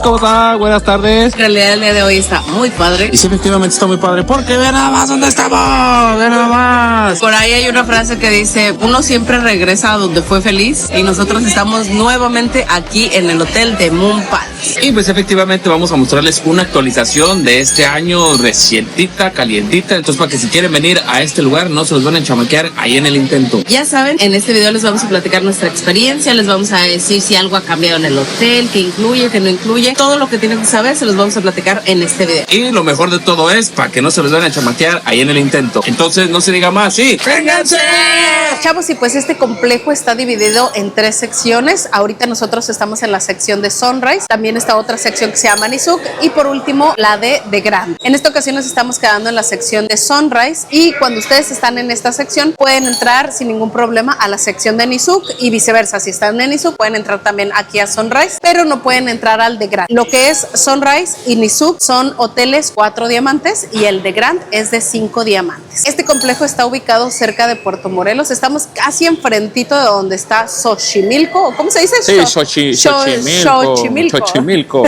¿cómo está? Buenas tardes. En realidad el día de hoy está muy padre. Y sí, efectivamente está muy padre, porque ve nada más dónde estamos, ve nada más. Por ahí hay una frase que dice, uno siempre regresa a donde fue feliz, y nosotros estamos nuevamente aquí en el hotel de Moon Palace. Y pues efectivamente vamos a mostrarles una actualización de este año recientita, calientita. Entonces para que si quieren venir a este lugar no se los van a enchamaquear ahí en el intento. Ya saben, en este video les vamos a platicar nuestra experiencia, les vamos a decir si algo ha cambiado en el hotel, qué incluye, qué no incluye, todo lo que tienen que saber se los vamos a platicar en este video. Y lo mejor de todo es para que no se los van a chamaquear ahí en el intento. Entonces no se diga más, sí, ¡vénganse! Chavos, y pues este complejo está dividido en 3 secciones. Ahorita nosotros estamos en la sección de Sunrise, también está otra sección que se llama Nizuc y por último la de The Grand. En esta ocasión nos estamos quedando en la sección de Sunrise y cuando ustedes están en esta sección pueden entrar sin ningún problema a la sección de Nizuc y viceversa. Si están en Nizuc pueden entrar también aquí a Sunrise, pero no pueden entrar al The Grand. Lo que es Sunrise y Nizuc son hoteles 4 diamantes y el The Grand es de 5 diamantes. Este complejo está ubicado cerca de Puerto Morelos. Estamos casi enfrentito de donde está Xochimilco. ¿Cómo se dice? Sí, Xochimilco.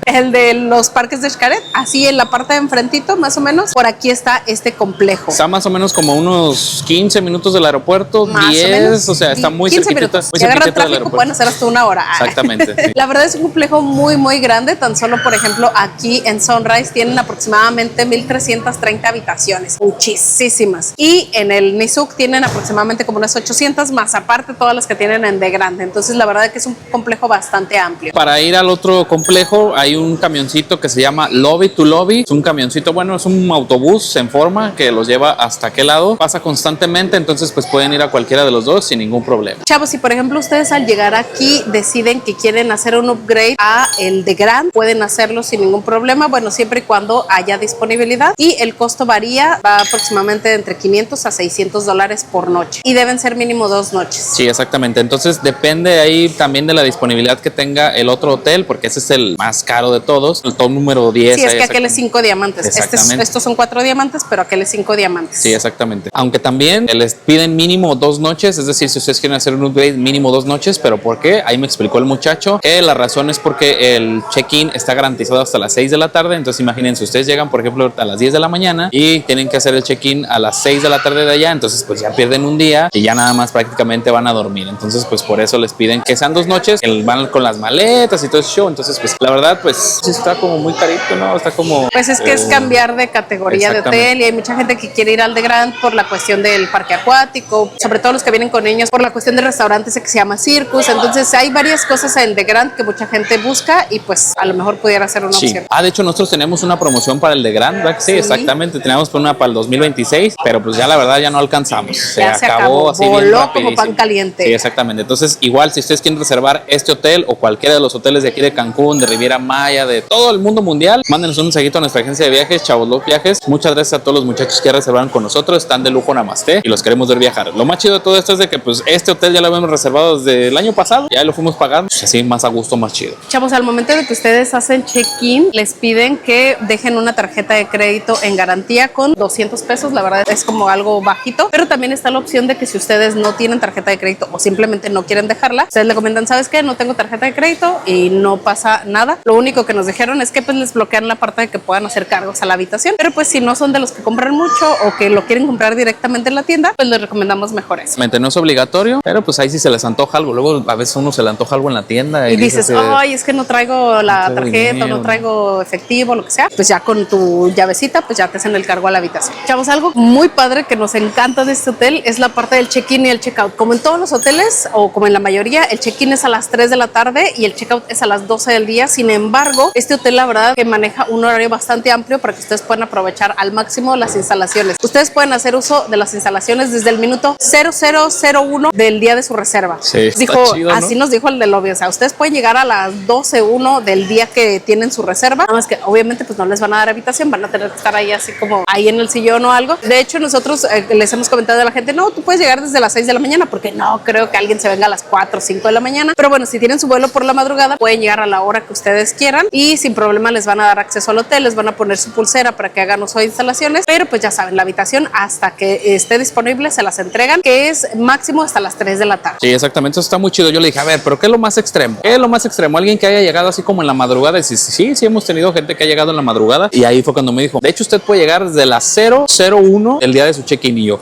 El de los parques de Xcaret. Así en la parte de enfrentito, más o menos. Por aquí está este complejo. Está más o menos como unos 15 minutos del aeropuerto, más 10, o sea, está muy 15 cerquita. minutos. Muy Si agarran cerquita del tráfico aeropuerto. pueden hacer hasta 1 hora. Exactamente. Sí. La verdad es un complejo muy, muy grande. Tan solo, por ejemplo, aquí en Sunrise tienen aproximadamente 1,330 habitaciones. Muchísimas. Y en el Nizuc tienen aproximadamente como unas 800 más aparte todas las que tienen en The Grand. Entonces la verdad es que es un complejo bastante amplio. Para ir al otro complejo hay un camioncito que se llama Lobby to Lobby. Es un camioncito, bueno, es un autobús en forma que los lleva hasta aquel lado. Pasa constantemente, entonces pues pueden ir a cualquiera de los dos sin ningún problema. Chavos, si por ejemplo ustedes al llegar aquí deciden que quieren hacer un upgrade a el The Grand, pueden hacerlo sin ningún problema, bueno, siempre y cuando haya disponibilidad y el costo varía, va aproximadamente entre 500 a 600 dólares por noche y deben ser mínimo 2 noches. Sí, exactamente. Entonces depende ahí también de la disponibilidad que tenga el otro hotel, porque ese es el más caro de todos, el top número 10. Sí, es que aquel es 5 diamantes. Exactamente. Estos son 4 diamantes, pero aquel es 5 diamantes. Sí, exactamente. Aunque también les piden mínimo 2 noches, es decir, si ustedes quieren hacer un upgrade, mínimo 2 noches, pero ¿por qué? Ahí me explicó el muchacho que la razón es porque el check-in está garantizado hasta las 6 de la tarde, entonces imagínense, ustedes llegan, por ejemplo, a las 10 de la mañana y tienen que hacer el check-in a las 6 de la tarde de allá, entonces pues ya pierden un día y ya nada más prácticamente van a dormir, entonces pues por eso les piden que sean 2 noches, que van con las maletas y todo ese show, entonces pues la verdad pues sí está como muy carito, ¿no? Está como... Pues es que es cambiar de categoría de hotel y hay mucha gente que quiere ir al The Grand por la cuestión del parque acuático, sobre todo los que vienen con niños por la cuestión de restaurantes que se llama Circus, entonces hay varias cosas en The Grand que mucha gente busca y pues a lo mejor pudiera ser una opción. De hecho nosotros tenemos una promoción para el The Grand, ¿verdad? Sí, exactamente, teníamos una para el 2026, pero pues ya la verdad ya no alcanzamos, se acabó así bien voló rapidísimo. como pan caliente. Sí, exactamente, entonces igual si ustedes quieren reservar este hotel o cualquiera de los hoteles de aquí de Cancún, de Riviera Maya, de todo el mundo mundial, mándenos un mensajito a nuestra agencia de viajes, Chavos Love Viajes. Muchas gracias a todos los muchachos que reservaron con nosotros, están de lujo, namaste, y los queremos ver viajar. Lo más chido de todo esto es de que pues este hotel ya lo habíamos reservado desde el año pasado, ya lo fuimos pagando, pues, así más a gusto, más chido. Chavos, al momento de que ustedes hacen check-in, les piden que dejen una tarjeta de crédito en garantía con 200 pesos, la verdad es como algo bajito, pero también está la opción de que si ustedes no tienen tarjeta de crédito o simplemente no quieren dejarla, ustedes le comentan, ¿sabes qué? No tengo tarjeta de crédito y no pasa nada. Lo único que nos dijeron es que pues les bloquean la parte de que puedan hacer cargos a la habitación, pero pues si no son de los que compran mucho o que lo quieren comprar directamente en la tienda, pues les recomendamos mejor eso. No es obligatorio, pero pues ahí sí se les antoja algo, luego a veces uno se le antoja algo en la tienda y dices, ay, es que no traigo la tarjeta, no traigo efectivo, lo que sea, pues ya con tu llavecita, pues ya te hacen el cargo a la habitación. Chavos, algo muy padre que nos encanta de este hotel es la parte del check-in y el check-out. Como en todos los hoteles, o como en la mayoría, el check-in es a las 3 de la tarde y el check-out es a las 12 del día. Sin embargo, este hotel, la verdad, que maneja un horario bastante amplio para que ustedes puedan aprovechar al máximo las instalaciones. Ustedes pueden hacer uso de las instalaciones desde el minuto 0001 del día de su reserva. Sí, dijo, chido, ¿no? Así nos dijo el del lobby, o sea, ustedes pueden llegar a las 12:01 del día que tienen su reserva, nada más que obviamente pues no les van a dar habitación, van a tener que estar ahí así como ahí en el sillón o algo. De hecho, nosotros les hemos comentado a la gente, no, tú puedes llegar desde las 6 de la mañana, porque no creo que alguien se venga a las 4 o 5 de la mañana, pero bueno, si tienen su vuelo por la madrugada, pueden llegar a la hora que ustedes quieran y sin problema les van a dar acceso al hotel, les van a poner su pulsera para que hagan uso de instalaciones, pero pues ya saben, la habitación hasta que esté disponible se las entregan, que es máximo hasta las 3 de la tarde. Sí, exactamente, eso está muy chido. Yo le dije, a ver, pero ¿qué es lo más extremo? ¿Qué es lo más extremo? Alguien que haya llegado así así como en la madrugada. Y sí, hemos tenido gente que ha llegado en la madrugada. Y ahí fue cuando me dijo, de hecho usted puede llegar desde las 0:01 el día de su check-in. Y yo,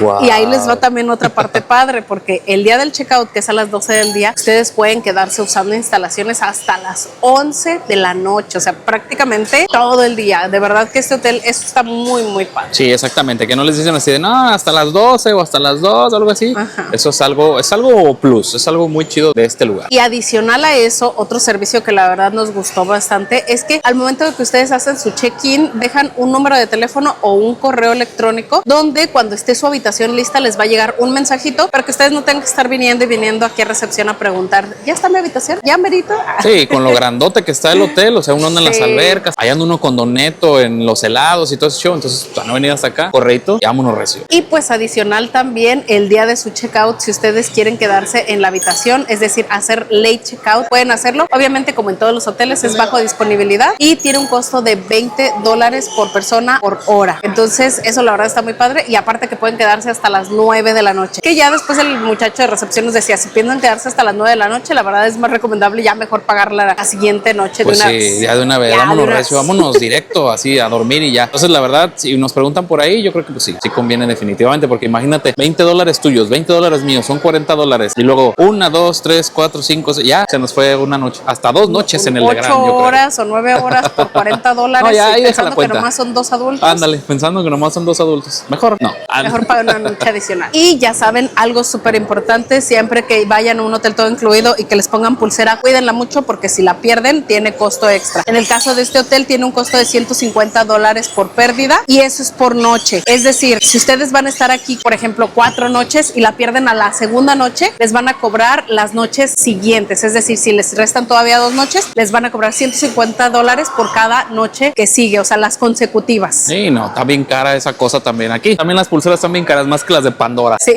wow. Y ahí les va también otra parte padre, porque el día del checkout, que es a las 12 del día, ustedes pueden quedarse usando instalaciones hasta las 11 de la noche, o sea, prácticamente todo el día. De verdad que este hotel, eso está muy, muy padre. Sí, exactamente, que no les dicen así de, no, hasta las 12 o hasta las 2, algo así. Ajá. Eso es algo plus, es algo muy chido de este lugar. Y adicional a eso, otro servicio que la verdad nos gustó bastante es que al momento de que ustedes hacen su check-in, dejan un número de teléfono o un correo electrónico donde cuando esté su habitación lista les va a llegar un mensajito para que ustedes no tengan que estar viniendo y viniendo aquí a recepción a preguntar, ¿ya está mi habitación? ¿Ya merito? Sí, con lo grandote que está el hotel, o sea, uno anda en las albercas, allá anda uno con Doneto en los helados y todo ese show, entonces para no venir hasta acá, correito, ya vámonos recio. Y pues adicional también el día de su checkout, si ustedes quieren quedarse en la habitación, es decir, hacer late checkout, pueden hacerlo. Obviamente, como en todos los hoteles, es bajo disponibilidad y tiene un costo de $20 por persona por hora. Entonces, eso la verdad está muy padre y aparte que pueden quedarse hasta las 9 de la noche. Que ya después el muchacho de recepción nos decía, si piensan quedarse hasta las 9 de la noche, la verdad es más recomendable ya mejor pagar la siguiente noche pues de una sí, vez. ya de una vez, vámonos recio, vámonos directo así a dormir y ya. Entonces, la verdad, si nos preguntan por ahí, yo creo que pues sí conviene definitivamente, porque imagínate, $20 tuyos, $20 míos, son $40 y luego 1, 2, 3, 4, 5, ya se nos fue una noche, hasta 2 noches en el de Gran. 8 horas o 9 horas por $40. No, ya, ahí deja pensando la cuenta. que nomás son 2 adultos. Ándale, pensando que nomás son 2 adultos. Mejor no. Mejor pagar una noche adicional. Y ya saben, algo súper importante, siempre que vayan a un hotel todo incluido y que les pongan pulsera, cuídenla mucho porque si la pierden, tiene costo extra. En el caso de este hotel, tiene un costo de $150 por pérdida y eso es por noche. Es decir, si ustedes van a estar aquí, por ejemplo, 4 noches y la pierden a la segunda noche, les van a cobrar las noches siguientes. Es decir, si les restan todavía 2 noches, les van a cobrar $150 por cada noche que sigue, o sea, las consecutivas. Sí, no, está bien cara esa cosa también aquí. También las pulseras están bien caras, más que las de Pandora. Sí.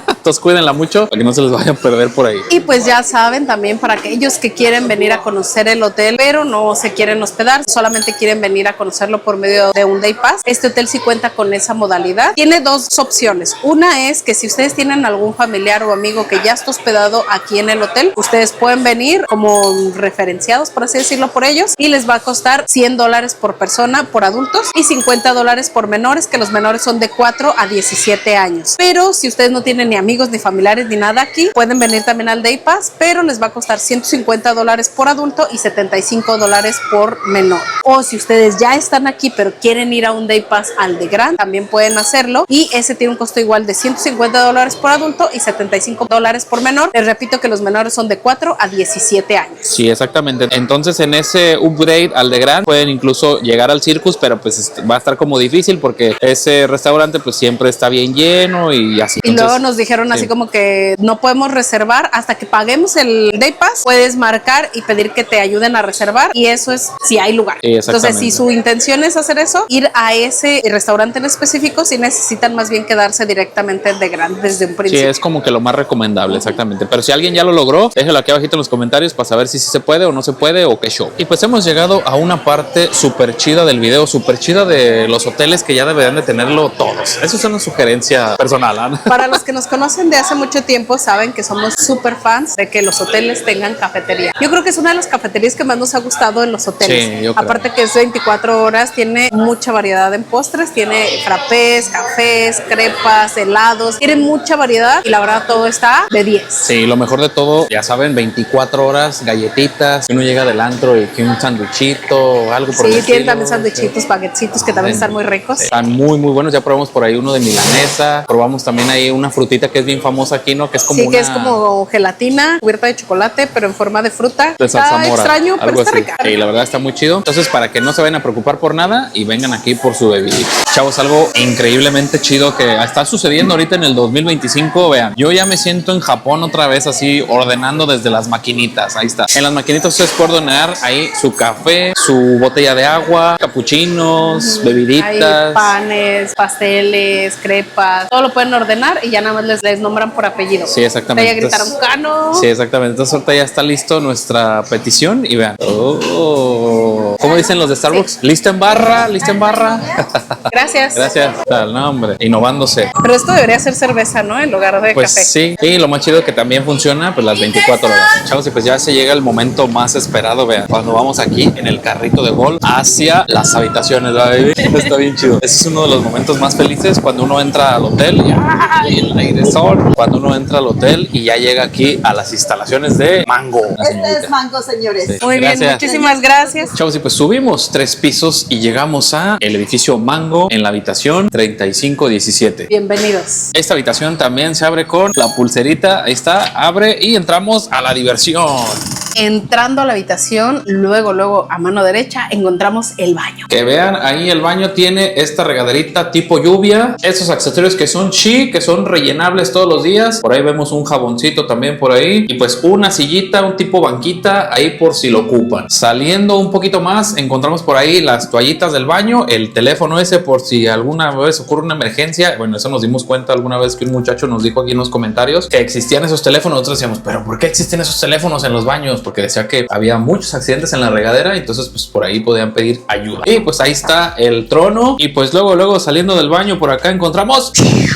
Entonces cuídenla mucho para que no se les vaya a perder por ahí. Y pues ya saben también para aquellos que quieren venir a conocer el hotel, pero no se quieren hospedar, solamente quieren venir a conocerlo por medio de un day pass. Este hotel sí cuenta con esa modalidad. Tiene 2 opciones. Una es que si ustedes tienen algún familiar o amigo que ya está hospedado aquí en el hotel, ustedes pueden venir como referenciados, por así decirlo, por ellos y les va a costar $100 por persona por adultos y $50 por menores, que los menores son de 4 a 17 años. Pero si ustedes no tienen ni amigos ni familiares ni nada aquí, pueden venir también al Day Pass, pero les va a costar $150 por adulto y $75 por menor. O si ustedes ya están aquí pero quieren ir a un Day Pass al de Grand, también pueden hacerlo y ese tiene un costo igual de $150 por adulto y $75 por menor. Les repito que los menores son de 4 a 17 años. Sí, exactamente. Entonces en ese upgrade al de Grand pueden incluso llegar al Circus, pero pues va a estar como difícil porque ese restaurante pues siempre está bien lleno y así. Y luego nos dijeron así como que no podemos reservar hasta que paguemos el Day Pass. Puedes marcar y pedir que te ayuden a reservar y eso es si hay lugar. Entonces, si su intención es hacer eso, ir a ese restaurante en específico, si necesitan más bien quedarse directamente de Grand desde un principio. Sí, es como que lo más recomendable, exactamente. Pero si alguien ya lo logró, déjelo aquí abajito en los comentarios para saber si se puede o no se puede o qué show. Y pues hemos llegado a una parte súper chida del video, súper chida de los hoteles que ya deberían de tenerlo todos. Eso es una sugerencia personal, ¿eh? Para los que nos conocen de hace mucho tiempo, saben que somos súper fans de que los hoteles tengan cafetería. Yo creo que es una de las cafeterías que más nos ha gustado en los hoteles. Sí, yo creo. Aparte que es 24 horas, tiene mucha variedad en postres, tiene frappés, cafés, crepas, helados, tiene mucha variedad y la verdad todo está de 10. Sí, lo mejor de todo, ya saben, 24 horas, galletitas, uno llega del antro y que un sanduichito, algo por el Sí, estilo. tienen también sándwichitos, baguetcitos que también están muy ricos. Están muy, muy buenos. Ya probamos por ahí uno de milanesa. Probamos también ahí una frutita que es bien famosa aquí, ¿no? Que es como Sí, que es como gelatina cubierta de chocolate, pero en forma de fruta. de zarzamora, Está extraño, algo pero está así. rica. Sí, la verdad está muy chido. Entonces, para que no se vayan a preocupar por nada y vengan aquí por su bebida. Chavos, algo increíblemente chido que está sucediendo ahorita en el 2025. Vean, yo ya me siento en Japón otra vez así, ordenando desde las maquinitas. Ahí está. En las maquinitas ustedes pueden ordenar ahí su café, su botella de agua, capuchinos, bebiditas. Hay panes, pasteles, crepas, todo lo pueden ordenar y ya nada más les nombran por apellido. Sí, exactamente. Ya gritaron Cano. Sí, exactamente. Entonces ahorita ya está listo nuestra petición y vean. Oh, ¿cómo dicen los de Starbucks? Sí. ¿Lista en barra? ¿Lista en barra? Gracias. Gracias. Tal, no, hombre. Innovándose. Pero esto debería ser cerveza, ¿no? En lugar de Pues café. sí, y lo más chido que también funciona pues las 24 horas. Chavos, y pues ya se llega el momento más esperado, vean, cuando vamos aquí en el carrito de golf hacia las habitaciones, ¿verdad, baby? Está bien chido. Ese es uno de los momentos más felices cuando uno entra al hotel y el aire sol, cuando uno entra al hotel y ya llega aquí a las instalaciones de Mango. Este es Mango, señores. Sí. Muy bien, Gracias. muchísimas gracias. Chavos, y pues subimos 3 pisos y llegamos a el edificio Mango en la habitación 3517. Bienvenidos. Esta habitación también se abre con la pulserita, ahí está, abre y entramos a la diversión. Entrando a la habitación, luego a mano derecha encontramos el baño. Que vean, ahí el baño tiene esta regaderita tipo lluvia, estos accesorios que son chic, que son rellenables todos los días. Por ahí vemos un jaboncito también por ahí y pues una sillita, un tipo banquita ahí por si lo ocupan. Saliendo un poquito más, encontramos por ahí las toallitas del baño, el teléfono ese por si alguna vez ocurre una emergencia. Bueno, eso nos dimos cuenta alguna vez que un muchacho nos dijo aquí en los comentarios que existían esos teléfonos. Nosotros decíamos, pero ¿por qué existen esos teléfonos en los baños? Porque decía que había muchos accidentes en la regadera, entonces pues por ahí podían pedir ayuda. Y pues ahí está el trono y pues luego saliendo del baño por acá encontramos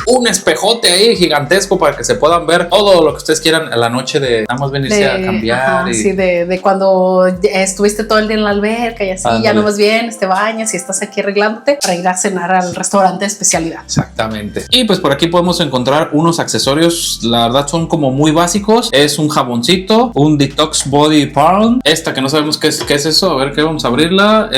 un espejote ahí gigantesco para que se puedan ver todo lo que ustedes quieran a la noche de nada más venirse a cambiar. Ajá, sí, de cuando estuviste todo el día en la alberca y así, ya no más bien, te bañas y estás aquí arreglándote para ir a cenar al restaurante de especialidad. Exactamente. Y pues por aquí podemos encontrar unos accesorios, la verdad son como muy básicos. Es un jaboncito, un Detox Body Balm, esta que no sabemos qué es eso, a ver qué vamos a abrirla.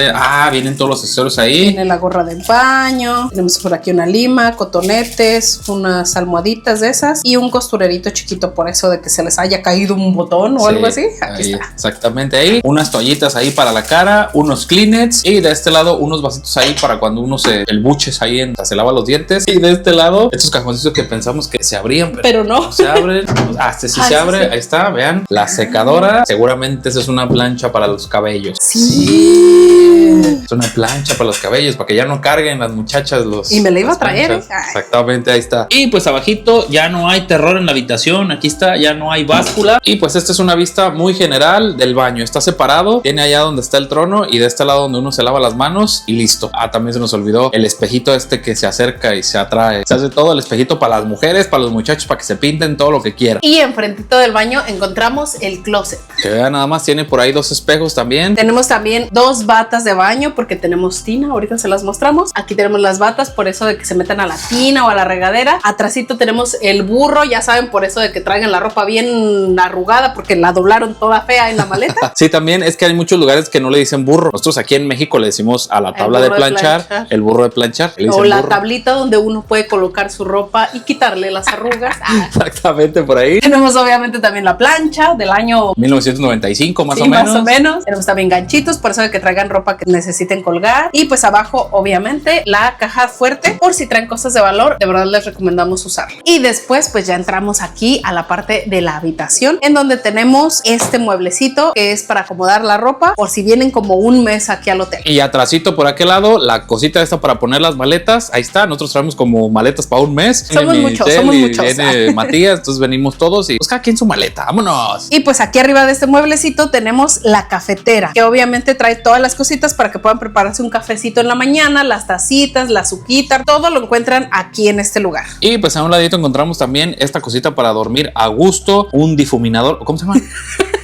Vienen todos los accesorios ahí. Tiene la gorra del baño, tenemos por aquí una lima, cotonetes, unas almohaditas de esas y un costurerito chiquito por eso de que se les haya caído un botón o algo así. Aquí ahí, está. exactamente ahí. Unas toallitas ahí para la cara, unos Kleenex y de este lado unos vasitos ahí para cuando uno el buches ahí se lava los dientes. Y de este lado estos cajoncitos que pensamos que se abrían, pero no se abren. Este sí se abre, ahí está, vean. La secadora, seguramente esa es una plancha para los cabellos. Sí. Es una plancha para los cabellos, para que ya no carguen las muchachas y me la iba a traer. Exactamente, ahí está. Y pues abajito ya no hay terror en la habitación, aquí está, ya no hay báscula. Y pues esta es una vista muy general del baño, está separado, tiene allá donde está el trono y de este lado donde uno se lava las manos y listo. También se nos olvidó el espejito este que se acerca y se atrae. Se hace todo el espejito para las mujeres, para los muchachos, para que se pinten todo lo que quieran. Y enfrentito del baño encontramos el closet. Que vean, nada más tiene por ahí 2 espejos también. Tenemos también 2 batas de baño porque tenemos tina, ahorita se las mostramos. Aquí tenemos las batas por eso de que se metan a la tina o a la regadera. Atrásito tenemos el burro, ya saben, por eso de que traigan la ropa bien arrugada porque la doblaron toda fea en la maleta. Sí, también es que hay muchos lugares que no le dicen burro. Nosotros aquí en México le decimos a la tabla de planchar, el burro de planchar. O la tablita donde uno puede colocar su ropa y quitarle las arrugas. Exactamente, por ahí. Tenemos obviamente también la plancha del año 1995 más o menos. Más o menos. Tenemos también ganchitos, por eso de que traigan ropa que necesiten colgar. Y pues abajo, obviamente, la caja fuerte por si traen cosas de valor. De verdad les recomendamos usarlo. Y después pues ya entramos aquí a la parte de la habitación en donde tenemos este mueblecito que es para acomodar la ropa por si vienen como un mes aquí al hotel. Y atrásito por aquel lado la cosita esta para poner las maletas. Ahí está, nosotros traemos como maletas para un mes. Somos muchos. Viene Matías, entonces venimos todos y pues cada quien su maleta, vámonos. Y pues aquí arriba de este mueblecito tenemos la cafetera, que obviamente trae todas las cositas para que puedan prepararse un cafecito en la mañana, las tacitas, la azuquita, todo lo encuentran aquí en este lugar. Y pues a un ladito encontramos también esta cosita para dormir a gusto, un difuminador, ¿cómo se llama?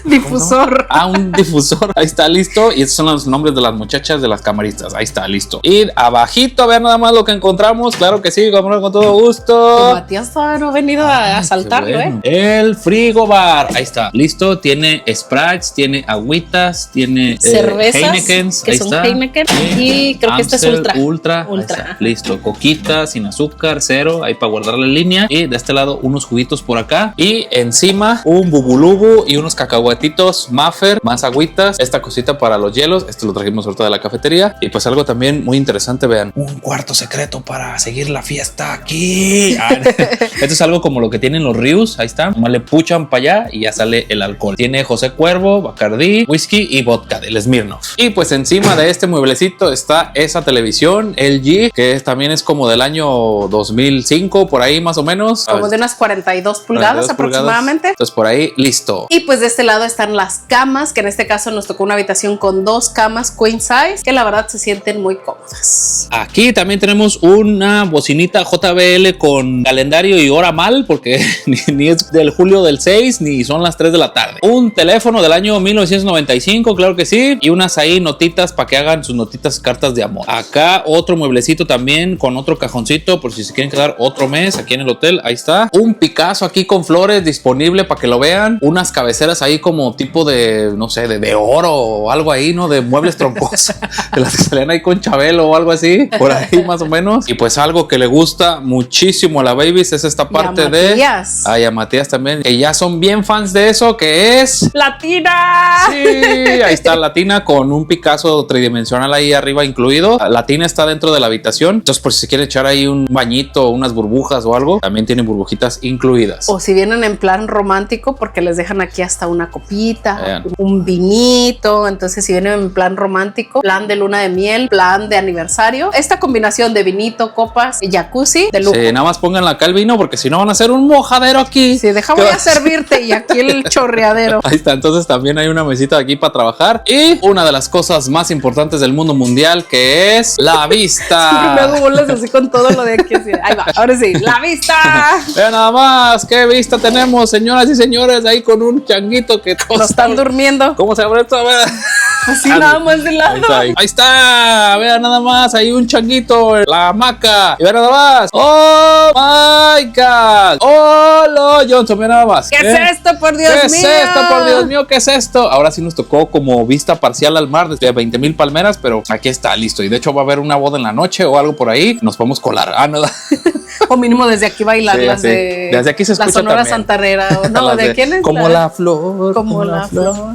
Difusor. Un difusor. Ahí está listo. Y estos son los nombres de las muchachas de las camaristas. Ahí está listo. Y abajito, vean nada más lo que encontramos. Claro que sí, vámonos con todo gusto. Matías todavía no ha venido a saltarlo, bueno. El frigobar. Ahí está listo. Tiene Sprites, tiene agüitas, tiene cervezas Heinekens. Que ahí son está. Heineken. Y creo que este es Ultra. Listo. Coquita, sin azúcar, cero. Ahí para guardar la línea. Y de este lado unos juguitos por acá. Y encima un bubulubu y unos cacahuatitos Maffer, más agüitas, esta cosita para los hielos, esto lo trajimos ahorita de la cafetería. Y pues algo también muy interesante, vean, un cuarto secreto para seguir la fiesta aquí. Esto es algo como lo que tienen los ríos, ahí está, nomás le puchan para allá y ya sale el alcohol. Tiene José Cuervo, Bacardí, whisky y vodka del Smirnoff. Y pues encima de este mueblecito está esa televisión LG, que también es como del año 2005, por ahí más o menos. Como de unas 42 pulgadas aproximadamente. Entonces por ahí, listo. Y pues de este lado están las camas, que en este caso nos tocó una habitación con 2 camas queen size, que la verdad se sienten muy cómodas. Aquí también tenemos una bocinita JBL con calendario y hora mal, porque ni es del julio del 6, ni son las 3 de la tarde. Un teléfono del año 1995, claro que sí, y unas ahí notitas para que hagan sus notitas, cartas de amor. Acá otro mueblecito también con otro cajoncito por si se quieren quedar otro mes aquí en el hotel. Ahí está. Un Picasso aquí con flores disponible para que lo vean. Unas cabeceras ahí como tipo de, no sé, de oro o algo ahí, ¿no? De muebles troncosos. De las que salían ahí con Chabelo o algo así. Por ahí más o menos. Y pues algo que le gusta muchísimo a la Babies es esta parte de... Ay, a Matías también. Que ya son bien fans de eso, que es... ¡Latina! Sí, ahí está Latina con un Picasso tridimensional ahí arriba incluido. Latina está dentro de la habitación. Entonces, por si se quiere echar ahí un bañito, unas burbujas o algo, también tienen burbujitas incluidas. O si vienen en plan romántico, porque les dejan aquí hasta una copita, un vinito. Entonces, si vienen en plan romántico, plan de luna de miel, plan de aniversario, esta combinación de vinito, copas y jacuzzi de lujo. Sí, nada más pónganle acá el vino, porque si no van a hacer un mojadero aquí. Sí, voy a servirte y aquí el chorreadero. Ahí está, entonces también hay una mesita aquí para trabajar. Y una de las cosas más importantes del mundo mundial, que es la vista. Siempre me hago bolas así con todo lo de aquí. Así. Ahí va, ahora sí, la vista. Vean nada más, qué vista tenemos, señoras y señores, ahí con un changuito que todos no están durmiendo. ¿Cómo se llama esto? A ver. Así nada más de lado. Ahí está, vean nada más, hay un changuito, la hamaca. Y vean nada más. ¡Oh, my God! ¡Oh, lo Johnson! Vean nada más. ¿Qué es esto, por Dios mío? ¿Qué es esto, por Dios mío? ¿Qué es esto? Ahora sí nos tocó como vista parcial al mar desde 20,000 palmeras, pero aquí está, listo. Y de hecho va a haber una boda en la noche o algo por ahí. Nos podemos colar. Ah, no. O mínimo desde aquí bailar sí, las de... Desde aquí se escucha la Sonora también. Santanera. O no, ¿de quién es? Como la flor. Como la flor.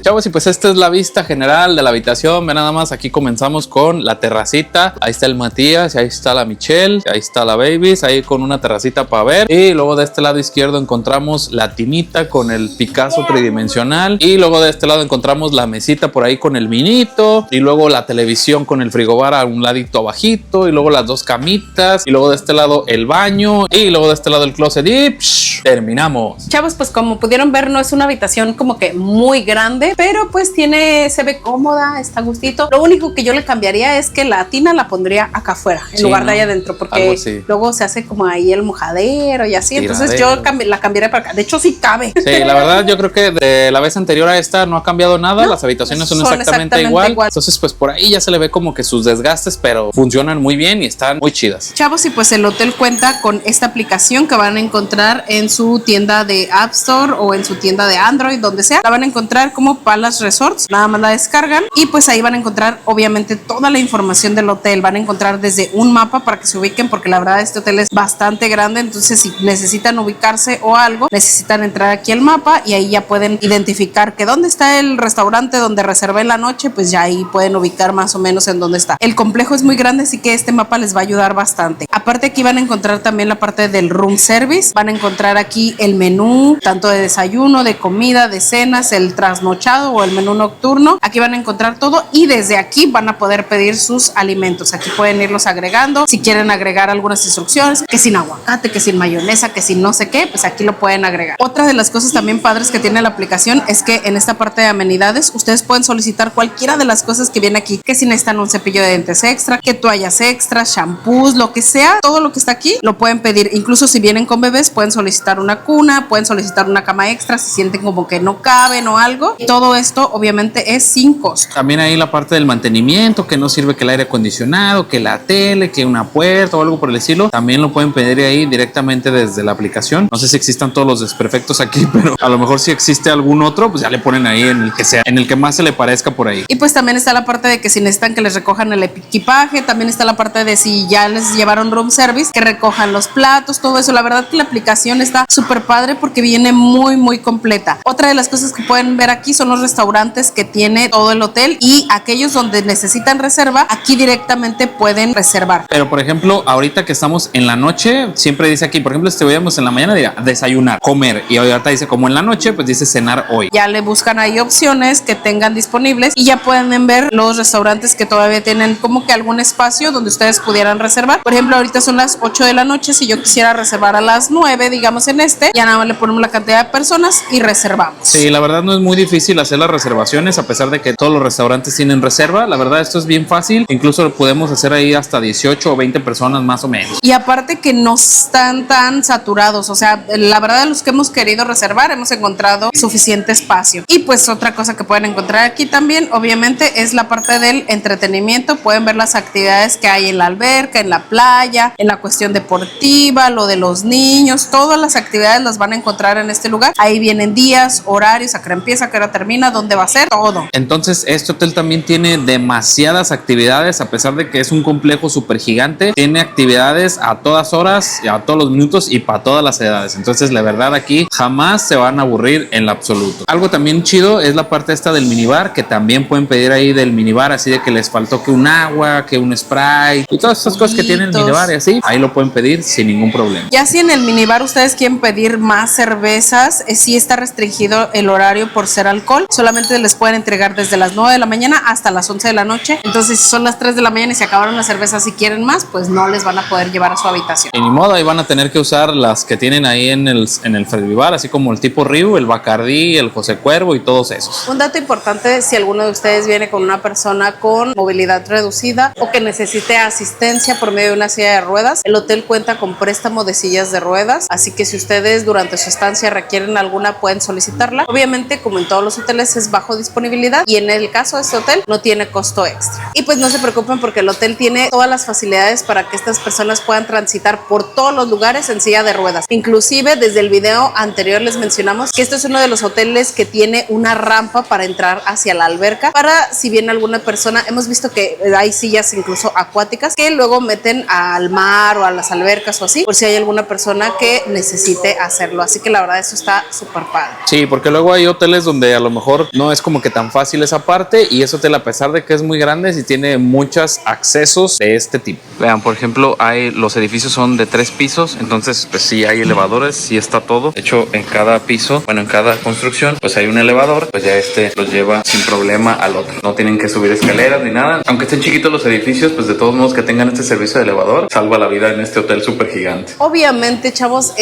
Chavos, y pues esta es la vista general de la habitación. Ve nada más, aquí comenzamos con la terracita. Ahí está el Matías, ahí está la Michelle, ahí está la Babies, ahí con una terracita para ver. Y luego de este lado izquierdo encontramos la tinita con el Picasso tridimensional. Y luego de este lado encontramos la mesita por ahí con el vinito. Y luego la televisión con el frigobar a un ladito abajito. Y luego las dos camitas. Y luego de este lado el baño. Y luego de este lado el closet. Y terminamos. Chavos, pues como pudieron ver, no es una habitación como que muy grande, pero pues se ve cómoda, está a gustito. Lo único que yo le cambiaría es que la tina la pondría acá afuera en lugar de allá adentro, porque luego se hace como ahí el mojadero y así. Entonces yo la cambiaría para acá. De hecho, sí cabe. Sí, la verdad yo creo que de la vez anterior a esta no ha cambiado nada. No, las habitaciones son exactamente igual. Entonces pues por ahí ya se le ve como que sus desgastes, pero funcionan muy bien y están muy chidas. Chavos, y pues el hotel cuenta con esta aplicación que van a encontrar en su tienda de App Store o en su tienda de Android, donde sea. La van a encontrar como Palace Resorts. Nada más la descargan y pues ahí van a encontrar obviamente toda la información del hotel. Van a encontrar desde un mapa para que se ubiquen, porque la verdad este hotel es bastante grande. Entonces si necesitan ubicarse o algo, necesitan entrar aquí al mapa y ahí ya pueden identificar que dónde está el restaurante donde reservé la noche, pues ya ahí pueden ubicar más o menos en dónde está. El complejo es muy grande, así que este mapa les va a ayudar bastante. Aparte aquí van a encontrar también la parte del room service. Van a encontrar aquí el menú, tanto de desayuno, de comida, de cenas, el trasnochado o el menú nocturno. Aquí van a encontrar todo y desde aquí van a poder pedir sus alimentos. Aquí pueden irlos agregando. Si quieren agregar algunas instrucciones, que sin aguacate, que sin mayonesa, que sin no sé qué, pues aquí lo pueden agregar. Otra de las cosas también padres que tiene la aplicación es que en esta parte de amenidades ustedes pueden solicitar cualquiera de las cosas que viene aquí, que si necesitan un cepillo de dientes extra, que toallas extra, shampoos, lo que sea, todo lo que está aquí lo pueden pedir. Incluso si vienen con bebés pueden solicitar una cuna, pueden solicitar una cama extra si sienten como que no caben o algo. Todo esto obviamente es sin costo. También ahí la parte del mantenimiento, que no sirve que el aire acondicionado, que la tele, que una puerta o algo por el estilo, también lo pueden pedir ahí directamente desde la aplicación. No sé si existan todos los desperfectos aquí, pero a lo mejor si existe algún otro, pues ya le ponen ahí en el que sea, en el que más se le parezca por ahí. Y pues también está la parte de que si necesitan que les recojan el equipaje, también está la parte de si ya les llevaron room service que recojan los platos, todo eso. La verdad que la aplicación está súper padre porque viene muy completa. Otra de las cosas que pueden ver aquí son los restaurantes que tiene todo el hotel y aquellos donde necesitan reserva, aquí directamente pueden reservar. Pero por ejemplo, ahorita que estamos en la noche, siempre dice aquí, por ejemplo, si estuviéramos en la mañana, diría desayunar, comer, y ahorita dice como en la noche, pues dice cenar hoy. Ya le buscan ahí opciones que tengan disponibles y ya pueden ver los restaurantes que todavía tienen como que algún espacio donde ustedes pudieran reservar. Por ejemplo, ahorita son las 8 de la noche, si yo quisiera reservar a las 9, digamos en ya nada más le ponemos la cantidad de personas y reservamos. Sí, la verdad no es muy difícil hacer las reservaciones, a pesar de que todos los restaurantes tienen reserva. La verdad esto es bien fácil, incluso lo podemos hacer ahí hasta 18 o 20 personas más o menos. Y aparte que no están tan saturados, o sea, la verdad de los que hemos querido reservar hemos encontrado suficiente espacio. Y pues otra cosa que pueden encontrar aquí también, obviamente, es la parte del entretenimiento. Pueden ver las actividades que hay en la alberca, en la playa, en la cuestión deportiva, lo de los niños, todas las actividades las van a encontrar en este lugar. Ahí vienen días, horarios, a qué hora empieza, a qué hora termina, dónde va a ser, todo. Entonces este hotel también tiene demasiadas actividades, a pesar de que es un complejo súper gigante, tiene actividades a todas horas, a todos los minutos y para todas las edades. Entonces la verdad aquí jamás se van a aburrir en lo absoluto. Algo también chido es la parte esta del minibar, que también pueden pedir ahí del minibar, así de que les faltó que un agua, que un Sprite y todas esas cosas que tiene el minibar y así, ahí lo pueden pedir sin ningún problema. Ya si en el minibar ustedes quieren pedir más cervezas, sí está restringido el horario por ser alcohol, solamente les pueden entregar desde las 9 de la mañana hasta las 11 de la noche. Entonces si son las 3 de la mañana y se acabaron las cervezas y quieren más, pues no les van a poder llevar a su habitación. Y ni modo, ahí van a tener que usar las que tienen ahí en el Freddy Bar, así como el tipo Riu, el Bacardí, el José Cuervo y todos esos. Un dato importante, si alguno de ustedes viene con una persona con movilidad reducida o que necesite asistencia por medio de una silla de ruedas, el hotel cuenta con préstamo de sillas de ruedas, así que si ustedes durante su estancia requieren alguna, pueden solicitarla. Obviamente, como en todos los hoteles, es bajo disponibilidad y en el caso de este hotel no tiene costo extra. Y pues no se preocupen porque el hotel tiene todas las facilidades para que estas personas puedan transitar por todos los lugares en silla de ruedas. Inclusive desde el video anterior les mencionamos que esto es uno de los hoteles que tiene una rampa para entrar hacia la alberca, para si viene alguna persona, hemos visto que hay sillas incluso acuáticas que luego meten al mar o a las albercas o así, por si hay alguna persona que necesite hacerlo. Así que la verdad eso está súper padre. Sí, porque luego hay hoteles donde a lo mejor no es como que tan fácil esa parte, y ese hotel, a pesar de que es muy grande, sí tiene muchos accesos de este tipo. Vean, por ejemplo, los edificios son de 3 pisos, entonces pues sí hay elevadores, sí está todo. De hecho, en cada piso, bueno, en cada construcción, pues hay un elevador, pues ya los lleva sin problema al otro. No tienen que subir escaleras ni nada. Aunque estén chiquitos los edificios, pues de todos modos que tengan este servicio de elevador, salva la vida en este hotel súper gigante. Obviamente, chavos,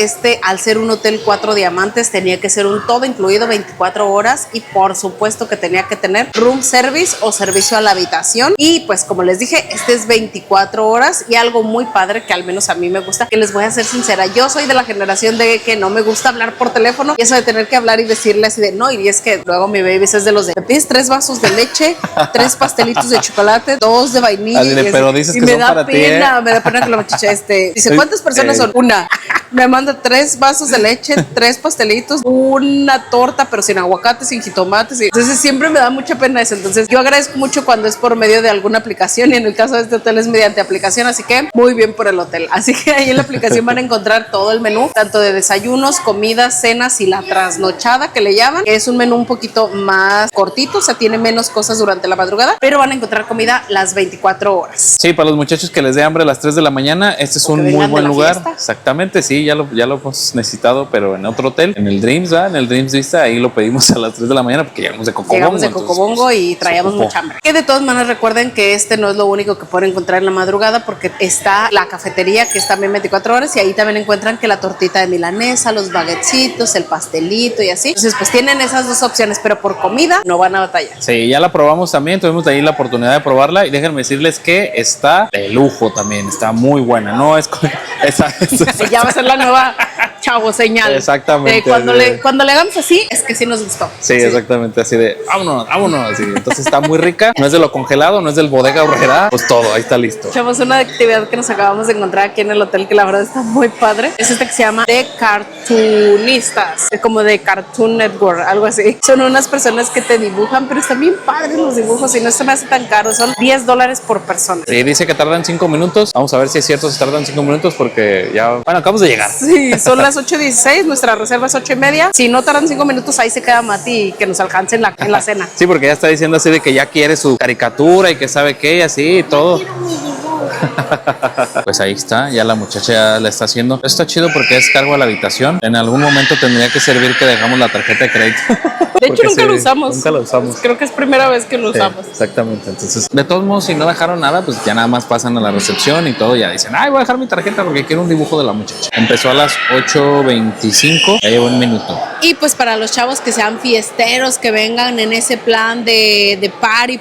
al ser un hotel 4 diamantes, tenía que ser un todo incluido 24 horas y por supuesto que tenía que tener room service o servicio a la habitación. Y pues como les dije, es 24 horas y algo muy padre que al menos a mí me gusta, que les voy a ser sincera, yo soy de la generación de que no me gusta hablar por teléfono y eso de tener que hablar y decirle así de no, y es que luego mi baby es de los de me pides 3 vasos de leche, 3 pastelitos de chocolate, 2 de vainilla. Pero dices y que me son da para pena, me da pena que la muchacha dice, ¿cuántas personas son? Una. Me manda 3 vasos de leche, 3 pastelitos, una torta, pero sin aguacate, sin jitomates. Entonces siempre me da mucha pena eso. Entonces yo agradezco mucho cuando es por medio de alguna aplicación y en el caso de este hotel es mediante aplicación, así que muy bien por el hotel. Así que ahí en la aplicación van a encontrar todo el menú, tanto de desayunos, comidas, cenas y la trasnochada que le llaman, que es un menú un poquito más cortito, o sea, tiene menos cosas durante la madrugada, pero van a encontrar comida las 24 horas. Sí, para los muchachos que les dé hambre a las 3 de la mañana, este es un muy buen lugar. Fiesta. Exactamente, sí, ya lo hemos necesitado, pero en otro hotel, en el Dreams, ¿verdad? En el Dreams Vista, ahí lo pedimos a las 3 de la mañana porque llegamos de Cocobongo. Llegamos de Cocobongo y traíamos mucha hambre. Que de todas maneras recuerden que este no es lo único que pueden encontrar en la madrugada, porque está la cafetería que es también 24 horas y ahí también encuentran que la tortita de milanesa, los baguetcitos, el pastelito y así. Entonces pues tienen esas dos opciones, pero por comida no van a batallar. Sí, ya la probamos también, tuvimos ahí la oportunidad de probarla y déjenme decirles que está de lujo también, está muy buena, no es esa ya va a ser la nueva chavo, señal. Exactamente. Cuando le hagamos así, es que sí nos gustó. Sí, exactamente, así de vámonos, vámonos. Así. Entonces está muy rica, no es de lo congelado, no es del bodega horrera, pues todo, ahí está listo. Chavos, una actividad que nos acabamos de encontrar aquí en el hotel que la verdad está muy padre es esta que se llama The Cartoonistas, es como de Cartoon Network, algo así. Son unas personas que te dibujan, pero están bien padres los dibujos y no se me hace tan caro, son $10 por persona. Sí, dice que tardan 5 minutos, vamos a ver si es cierto si tardan 5 minutos porque ya, bueno, acabamos de llegar. Sí, son las 8:16, nuestra reserva es 8:30. Si no tardan 5 minutos, ahí se queda Mati y que nos alcance en la cena. Sí, porque ya está diciendo así de que ya quiere su caricatura y que sabe qué y así y todo. Pues ahí está, ya la muchacha ya la está haciendo. Esto está chido porque es cargo a la habitación. En algún momento tendría que servir que dejamos la tarjeta de crédito. De hecho, nunca lo usamos. Nunca lo usamos. Creo que es primera vez que lo usamos. Exactamente. Entonces, de todos modos, si no dejaron nada, pues ya nada más pasan a la recepción y todo. Ya dicen, ay, voy a dejar mi tarjeta porque quiero un dibujo de la muchacha. Empezó a las 8:25, ya llevo un minuto. Y pues para los chavos que sean fiesteros, que vengan en ese plan de party,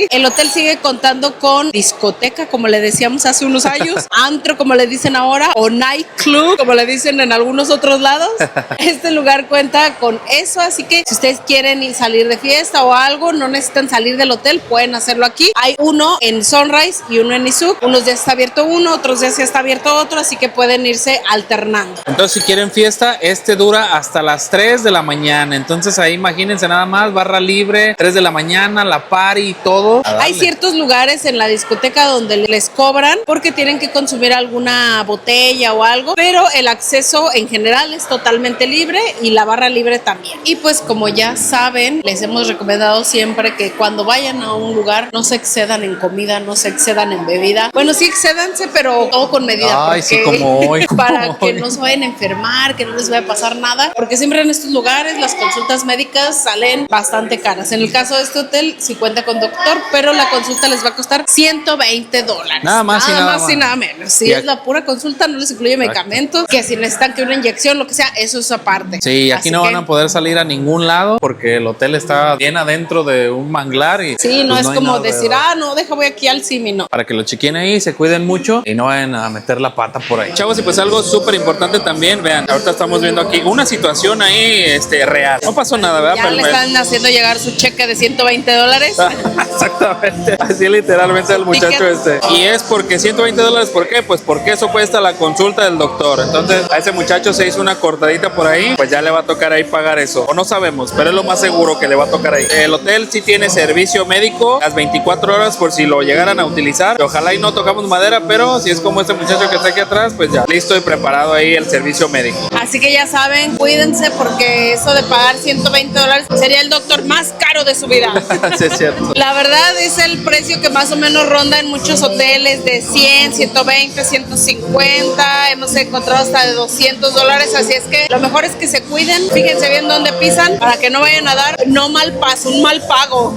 el hotel sigue contando con discoteca, como le decíamos hace unos años, antro, como le dicen ahora, o nightclub, como le dicen en algunos otros lados. Este lugar cuenta con eso, así que si ustedes quieren ir salir de fiesta o algo, no necesitan salir del hotel, pueden hacerlo aquí. Hay uno en Sunrise y uno en Nizuc. Unos días está abierto uno, otros días está abierto otro, así que pueden irse alternando. Entonces, si quieren fiesta, este dura hasta las 3 de la mañana. Entonces, ahí imagínense nada más, barra libre, 3 de la mañana, la party y todo. Hay ciertos lugares en la discoteca donde les cobran porque tienen que consumir alguna botella o algo, pero el acceso en general es totalmente libre y la barra libre también. Y pues como ya saben, les hemos recomendado siempre que cuando vayan a un lugar no se excedan en comida, no se excedan en bebida. Bueno, sí excédanse, pero todo con medida. Ay, sí, como hoy. Para que no se vayan a enfermar, que no les vaya a pasar nada, porque siempre en estos lugares las consultas médicas salen bastante caras. En el caso de este hotel, sí cuenta con doctor, pero la consulta les va a costar $120. Nada más y nada menos. Si es la pura consulta, no les incluye medicamentos, que si necesitan que una inyección, lo que sea, eso es aparte. Sí, aquí no van a poder salir a ningún lado porque el hotel está bien adentro de un manglar y sí, no pues es como decir, no, voy aquí al Simi, no. Para que lo chequen ahí, se cuiden mucho y no vayan a meter la pata por ahí. Chavos, y pues algo súper importante también, vean, ahorita estamos viendo aquí una situación ahí real. No pasó nada, ¿verdad? Ya le están haciendo llegar su cheque de $120. Exactamente, así literalmente el muchacho Y es porque $120, ¿por qué? Pues porque eso cuesta la consulta del doctor. Entonces a ese muchacho se hizo una cortadita por ahí, pues ya le va a tocar ahí pagar eso. O no sabemos, pero es lo más seguro que le va a tocar ahí. El hotel sí tiene servicio médico las 24 horas por si lo llegaran a utilizar. Ojalá y no tocamos madera, pero si es como este muchacho que está aquí atrás, pues ya listo y preparado ahí el servicio médico. Así que ya saben, cuídense porque eso de pagar $120 sería el doctor más caro de su vida. Sí, es cierto. La verdad es el precio que más o menos ronda en muchos hoteles de 100, 120, 150. Hemos encontrado hasta de $200. Así es que lo mejor es que se cuiden. Fíjense bien dónde pisan para que no vayan a dar no mal paso, un mal pago.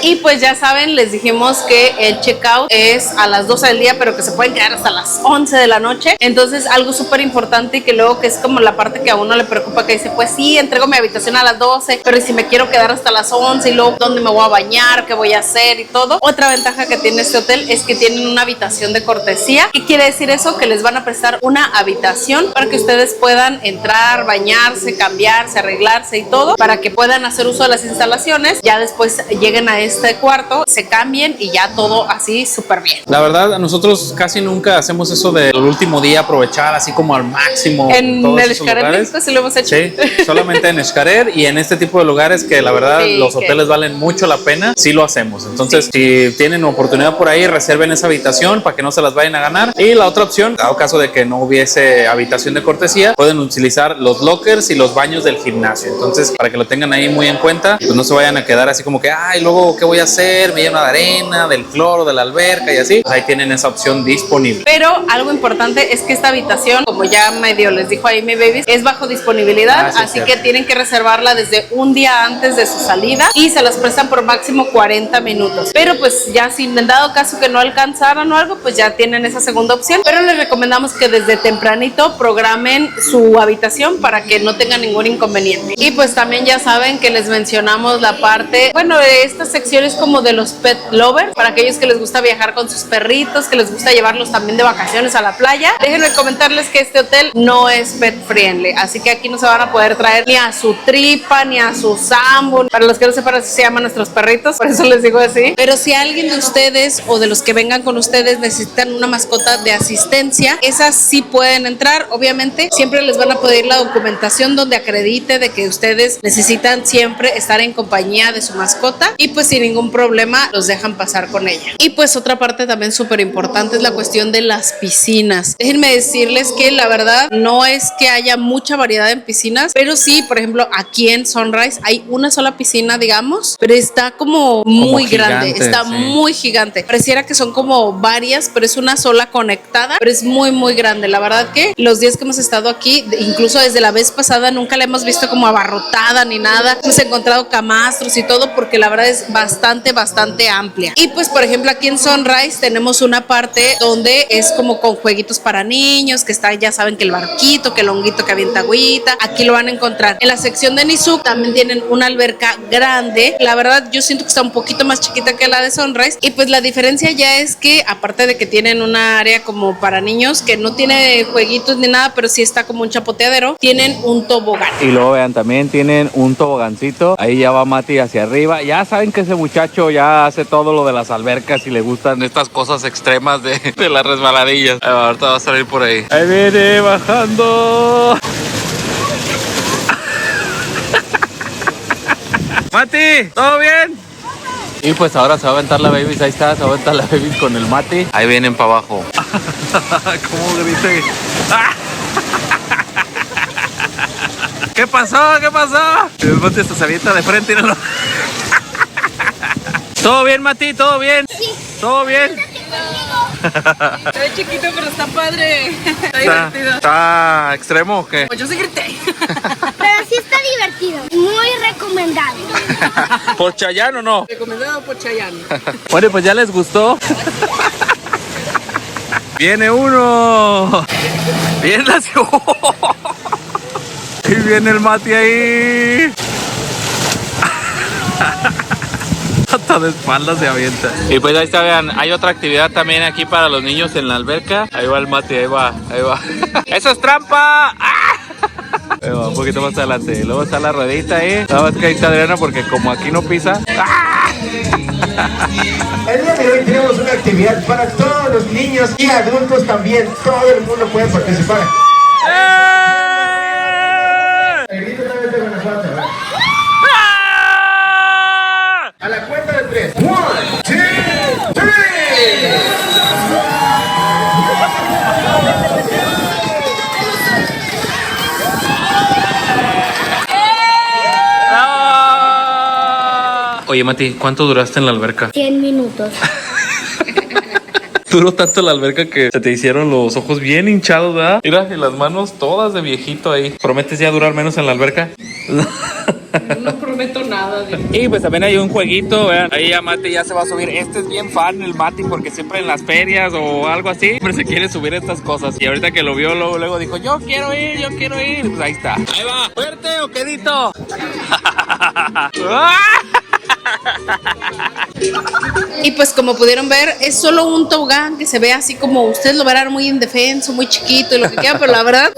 Y pues ya saben, les dijimos que el checkout es a las 12 del día, pero que se pueden quedar hasta las 11 de la noche. Entonces, algo súper importante y que luego que es como la parte que a uno le preocupa, que dice, pues sí, entrego mi habitación a las 12, pero ¿y si me quiero quedar hasta las 11 y luego dónde me voy a bañar, qué voy a hacer y todo? Otra ventaja que tiene este hotel es que tienen una habitación de cortesía. ¿Qué quiere decir eso? Que les van a prestar una habitación para que ustedes puedan entrar, bañarse, cambiarse, arreglarse y todo, para que puedan hacer uso de las instalaciones. Ya después lleguen a este cuarto, se cambien y ya todo así súper bien. La verdad, nosotros casi nunca hacemos eso del último día, aprovechar así como al máximo. En el Xcaret sí lo hemos hecho. Sí, solamente en Xcaret y en este tipo de lugares que la verdad los hoteles valen mucho la pena, sí lo hacemos. Entonces, si tienen oportunidad por ahí, reserven esa habitación para que no se las vayan a ganar. Y la otra opción, dado caso de que no hubiese habitación de cortesía, pueden utilizar los lockers y los baños del gimnasio. Entonces, para que lo tengan ahí muy en cuenta, pues no se vayan a quedar así como que, ay, luego, ¿qué voy a hacer? Me lleno de arena, del cloro, de la alberca y así. Pues ahí tienen esa opción disponible. Pero algo importante es que esta habitación, como ya medio les dijo ahí mi baby, es bajo disponibilidad, sí, así que tienen que reservarla desde un día antes de su salida y se las prestan por máximo 40 minutos. Pero pues ya si en dado caso que no alcanzaran o algo, pues ya tienen esa segunda opción. Pero les recomendamos que desde tempranito programen su habitación para que no tengan ningún inconveniente. Y pues también ya saben que les mencionamos la parte, bueno, esta sección es como de los pet lovers, para aquellos que les gusta viajar con sus perritos, que les gusta llevarlos también de vacaciones a la playa. Déjenme comentarles que este hotel no es pet friendly, así que aquí no se van a poder traer ni a su tripa, ni a su sambo. Para los que no sepan, así se llaman nuestros perritos, por eso les digo así. Pero si alguien de ustedes o de los que vengan con ustedes necesitan una mascota de asistencia, esas sí pueden entrar. Obviamente siempre les van a pedir la documentación donde acredite de que ustedes necesitan siempre estar en compañía de su mascota, y pues sin ningún problema los dejan pasar con ella. Y pues otra parte también súper importante es la cuestión de las piscinas. Déjenme decirles que la verdad no es que haya mucha variedad en piscinas, pero sí, por ejemplo, aquí en Sunrise hay una sola piscina, digamos, pero está como muy grande, está muy gigante. Pareciera que son como varias, pero es una sola conectada, pero es muy muy grande. La verdad que los días que hemos estado aquí, incluso desde la vez pasada, nunca la hemos visto como abarrotada ni nada. Hemos encontrado camastros y todo, porque la verdad es bastante amplia. Y pues por ejemplo aquí en Sunrise tenemos una parte donde es como con jueguitos para niños, que está, ya saben, que el barquito, que el honguito que avienta agüita, aquí lo van a encontrar. En la sección de Nizuc también tienen una alberca grande. La verdad yo siento que está un poquito más chiquita que la de Sunrise, y pues la diferencia ya es que aparte de que tienen una área como para niños que no tiene jueguitos ni nada, pero sí está como un chapoteadero, tienen un tobogán. Y luego vean, también tienen un tobogancito. Ahí ya va Mati hacia arriba. Ya saben que ese muchacho ya hace todo lo de las albercas y le gustan estas cosas extremas de las resbaladillas. Ahorita va a salir por ahí. Ahí viene bajando. Mati, ¿todo bien? Y pues ahora se va a aventar la baby. Ahí está, se va a aventar la baby con el Mati. Ahí vienen para abajo. ¿Cómo grité? ¿Qué pasó? ¿Qué pasó? El Mati hasta se avienta de frente, ¿no? ¿Todo bien, Mati? ¿Todo bien? Sí. ¿Todo bien? Está chiquito, pero está padre. Está divertido. ¿Está extremo o qué? Pues yo sí grité. Pero sí está divertido. Muy recomendable. ¿Por Chayanne o no? Recomendado por Chayanne. Bueno, pues ya les gustó. Viene uno. Viene la... Y viene el Mati ahí. Hasta de espaldas se avienta. Y pues ahí está, vean, hay otra actividad también aquí para los niños en la alberca. Ahí va el Mati, ahí va. ¡Eso es trampa! ¡Ah! Ahí va, un poquito más adelante. Luego está la ruedita ahí. Nada más que ahí está Adriana porque como aquí no pisa. ¡Ah! El día de hoy tenemos una actividad para todos los niños y adultos también. Todo el mundo puede participar. A la cuenta de 3. 1, 2, 3. Oye, Mati, ¿cuánto duraste en la alberca? 100 minutos. Duró tanto la alberca que se te hicieron los ojos bien hinchados, ¿verdad? Mira, y las manos todas de viejito ahí. ¿Prometes ya durar menos en la alberca? No prometo nada. Y pues también hay un jueguito, vean. Ahí ya Mati ya se va a subir. Este es bien fan, el Mati, porque siempre en las ferias o algo así, siempre se quiere subir estas cosas. Y ahorita que lo vio, luego dijo, yo quiero ir. Pues ahí está. Ahí va. ¿Fuerte o quedito? Y pues como pudieron ver, es solo un tobogán que se ve así como ustedes lo verán muy indefenso, muy chiquito y lo que quieran, pero la verdad,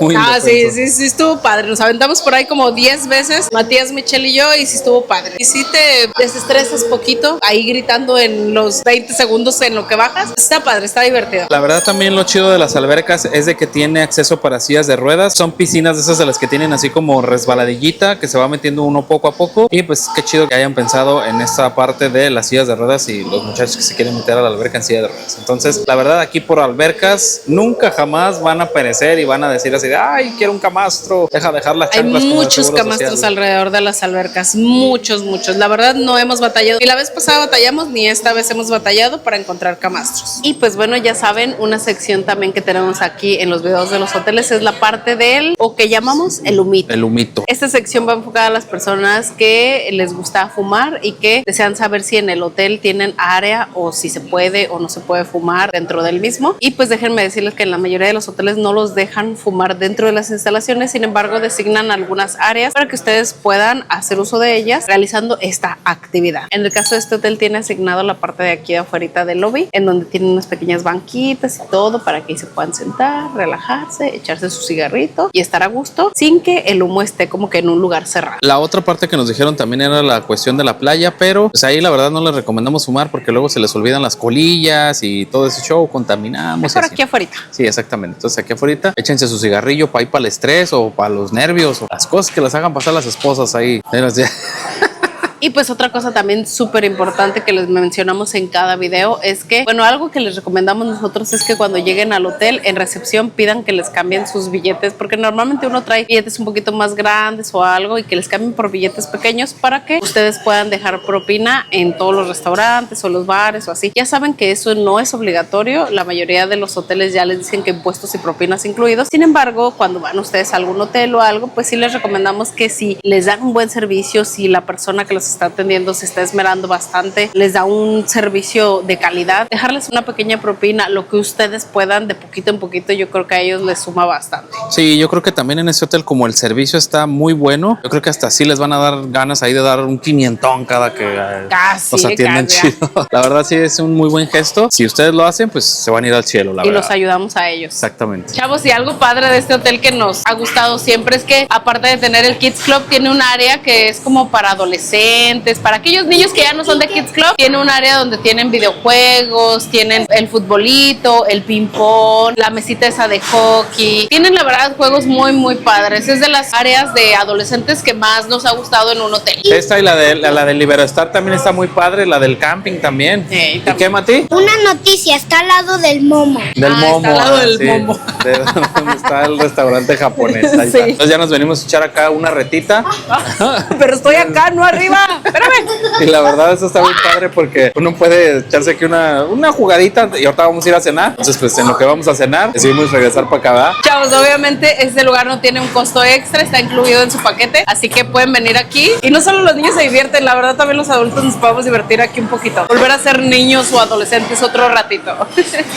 sí estuvo padre. Nos aventamos por ahí como 10 veces, Matías, Michelle y yo, y sí estuvo padre. Y sí te desestresas poquito ahí gritando en los 20 segundos en lo que bajas. Está padre, está divertido. La verdad también lo chido de las albercas es de que tiene acceso para sillas de ruedas. Son piscinas de esas de las que tienen así como resbaladillita que se va metiendo uno poco a poco. Y pues qué chido que hayan pensado en esta parte de las sillas de ruedas y los muchachos que se quieren meter a la alberca en silla de ruedas. Entonces, la verdad, aquí por albercas nunca jamás van a perecer y van a decir así de, ay, quiero un camastro, dejar las chanclas. Hay muchos camastros alrededor de las albercas, muchos. La verdad no hemos batallado, ni la vez pasada batallamos, ni esta vez hemos batallado para encontrar camastros. Y pues bueno, ya saben, una sección también que tenemos aquí en los videos de los hoteles es la parte del, o que llamamos el humito. El humito. Esta sección va enfocada a las personas que les gusta fumar y que que desean saber si en el hotel tienen área o si se puede o no se puede fumar dentro del mismo. Y pues déjenme decirles que en la mayoría de los hoteles no los dejan fumar dentro de las instalaciones, sin embargo designan algunas áreas para que ustedes puedan hacer uso de ellas realizando esta actividad. En el caso de este hotel tiene asignado la parte de aquí de afuera del lobby, en donde tienen unas pequeñas banquitas y todo para que se puedan sentar, relajarse, echarse su cigarrito y estar a gusto sin que el humo esté como que en un lugar cerrado. La otra parte que nos dijeron también era la cuestión de la playa, pero pues ahí la verdad no les recomendamos fumar porque luego se les olvidan las colillas y todo ese show, contaminamos. Mejor aquí afuera. Sí, exactamente. Entonces aquí afuera échense su cigarrillo para ir para el estrés o para los nervios o las cosas que les hagan pasar las esposas ahí. Y pues otra cosa también súper importante que les mencionamos en cada video es que, bueno, algo que les recomendamos nosotros es que cuando lleguen al hotel en recepción pidan que les cambien sus billetes, porque normalmente uno trae billetes un poquito más grandes o algo y que les cambien por billetes pequeños para que ustedes puedan dejar propina en todos los restaurantes o los bares o así. Ya saben que eso no es obligatorio, la mayoría de los hoteles ya les dicen que impuestos y propinas incluidos. Sin embargo, cuando van ustedes a algún hotel o algo, pues sí les recomendamos que si les dan un buen servicio, si la persona que los está atendiendo se está esmerando bastante, les da un servicio de calidad, dejarles una pequeña propina, lo que ustedes puedan de poquito en poquito, yo creo que a ellos les suma bastante. Sí, yo creo que también en ese hotel, como el servicio está muy bueno, yo creo que hasta sí les van a dar ganas ahí de dar un 500 cada que los atienden chido. La verdad sí es un muy buen gesto. Si ustedes lo hacen, pues se van a ir al cielo, la verdad. Y los ayudamos a ellos. Exactamente. Chavos, y algo padre de este hotel que nos ha gustado siempre es que aparte de tener el Kids Club, tiene un área que es como para adolescentes, para aquellos niños que ya no son de Kids Club. Tiene un área donde tienen videojuegos, tienen el futbolito, el ping pong, la mesita esa de hockey. Tienen la verdad juegos muy muy padres. Es de las áreas de adolescentes que más nos ha gustado en un hotel. Esta y la del Liberostar también está muy padre, la del camping también. Sí, ¿Y también. qué, Mati? Una noticia, está al lado del Momo. Del Momo. Está al lado del sí, Momo. De donde está el restaurante japonés. Ahí Sí. está. Entonces ya nos venimos a echar acá una retita. Pero estoy acá, no arriba. Espérame. Y la verdad eso está muy padre porque uno puede echarse aquí una jugadita y ahorita vamos a ir a cenar. Entonces pues en lo que vamos a cenar decidimos regresar para acá, ¿verdad? Chavos, obviamente este lugar no tiene un costo extra, está incluido en su paquete, así que pueden venir aquí. Y no solo los niños se divierten, la verdad también los adultos nos podemos divertir aquí un poquito. Volver a ser niños o adolescentes otro ratito.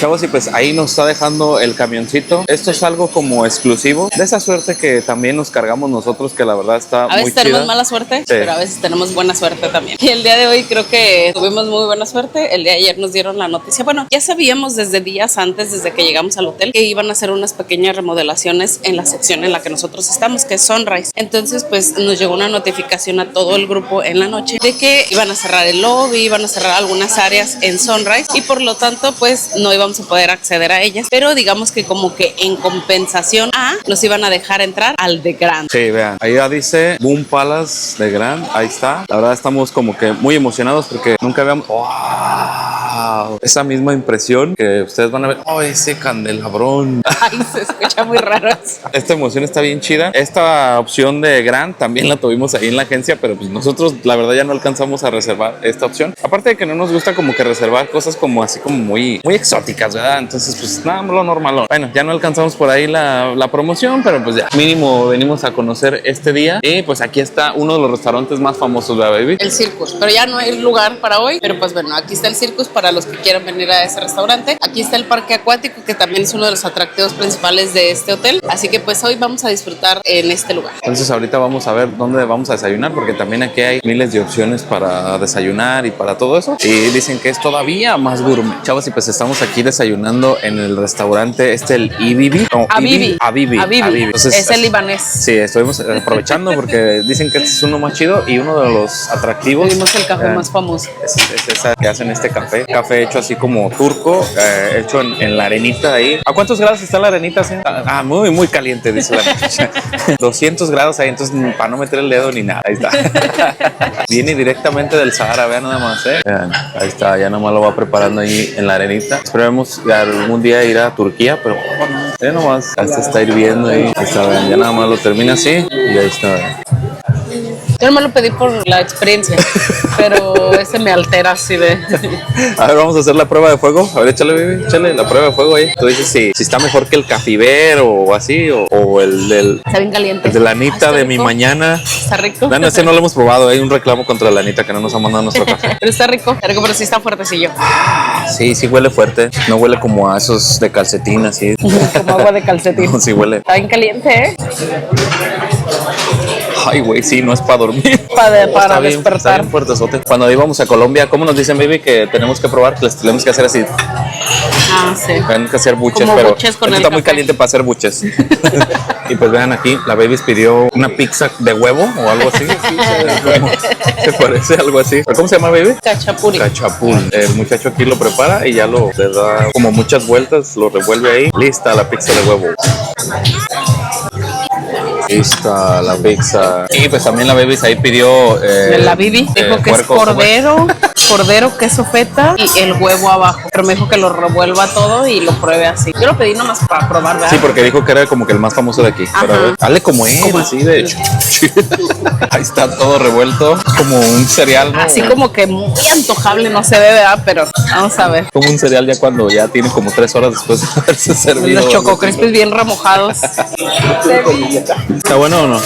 Chavos, y pues ahí nos está dejando el camioncito. Esto es algo como exclusivo, de esa suerte que también nos cargamos nosotros, que la verdad está A veces muy tenemos chida. mala suerte, Sí. pero a veces tenemos buena suerte también. Y el día de hoy creo que tuvimos muy buena suerte. El día de ayer nos dieron la noticia. Bueno, ya sabíamos desde días antes, desde que llegamos al hotel, que iban a hacer unas pequeñas remodelaciones en la sección en la que nosotros estamos, que es Sunrise. Entonces, pues nos llegó una notificación a todo el grupo en la noche de que iban a cerrar el lobby, iban a cerrar algunas áreas en Sunrise y por lo tanto, pues no íbamos a poder acceder a ellas. Pero digamos que como que en compensación nos iban a dejar entrar al The Grand. Sí, vean, ahí ya dice Boom Palace de Grand, ahí está. La verdad estamos como que muy emocionados porque nunca habíamos... ¡Wow! Esa misma impresión que ustedes van a ver. ¡Oh, ese candelabrón! Ay, se escucha muy raro eso. Esta emoción está bien chida. Esta opción de Grand también la tuvimos ahí en la agencia, pero pues nosotros la verdad ya no alcanzamos a reservar esta opción. Aparte de que no nos gusta como que reservar cosas como así como muy exóticas, ¿verdad? Entonces pues nada, lo normal. Bueno, ya no alcanzamos por ahí la promoción, pero pues ya mínimo venimos a conocer este día. Y pues aquí está uno de los restaurantes más famosos, ¿verdad, baby? El Circus, pero ya no hay lugar para hoy, pero pues bueno, aquí está el Circus para los que quieran venir a ese restaurante. Aquí está el parque acuático, que también es uno de los atractivos principales de este hotel, así que pues hoy vamos a disfrutar en este lugar. Entonces ahorita vamos a ver dónde vamos a desayunar, porque también aquí hay miles de opciones para desayunar y para todo eso, y dicen que es todavía más gourmet. Chavos, y pues estamos aquí desayunando en el restaurante el Ibibi. No, Abibi. Abibi. Entonces, es el libanés. Sí, estuvimos aprovechando porque dicen que este es uno más chido y uno de los atractivos. Tuvimos el café más famoso. Es esa que hacen este café hecho así como turco, hecho en la arenita ahí. ¿A cuántos grados está la arenita? ¿Sí? Muy, muy caliente, dice la muchacha. 200 grados ahí, entonces para no meter el dedo ni nada. Ahí está. Viene directamente del Sahara, vean nada más, Vean, ahí está, ya nomás lo va preparando ahí en la arenita. Esperemos algún día ir a Turquía, pero ya nomás, ya se está hirviendo ahí. Ahí está, vean, ya nada más lo termina así y ahí está, vean. Yo no me lo pedí por la experiencia, pero ese me altera así de... A ver, vamos a hacer la prueba de fuego. A ver, échale, baby, échale la prueba de fuego ahí. Tú dices si está mejor que el Cafiber o así, o el del... Está bien caliente. El de la Anita de mi rico. mañana. Está rico. No, ese no lo hemos probado. Hay un reclamo contra la Anita que no nos ha mandado nuestro café. Pero está rico, pero sí está fuertecillo. Sí, sí huele fuerte. No huele como a esos de calcetín así. Como agua de calcetín. No, sí huele. Está bien caliente, ¿eh? Ay, güey, sí, no es para dormir. Para Está despertar. bien fuertezote. Cuando íbamos a Colombia, ¿cómo nos dicen, baby, que tenemos que probar? Que les tenemos que hacer así. Ah, sí. Tenemos que hacer buches, Como pero buches con esto el está muy café. caliente para hacer buches. Y pues vean aquí, la baby pidió una pizza de huevo o algo así. ¿Te parece algo así? ¿Cómo se llama, baby? Cachapuri. Cachapul. El muchacho aquí lo prepara y ya le da como muchas vueltas, lo revuelve ahí. Lista la pizza de huevo. Lista la pizza. Y pues también la baby ahí pidió... La Bibi dijo que es cordero, queso feta y el huevo abajo. Pero me dijo que lo revuelva todo y lo pruebe así. Yo lo pedí nomás para probar, ¿verdad? Sí, porque dijo que era como que el más famoso de aquí. Ajá. Pero a ver, dale como él, así de hecho. Ahí está todo revuelto, como un cereal, ¿no? Así como que muy antojable, no se ve, ¿verdad? Pero vamos a ver. Como un cereal ya cuando ya tiene como 3 horas después de haberse servido. Los Choco Crispies bien remojados. ¿Está bueno o no?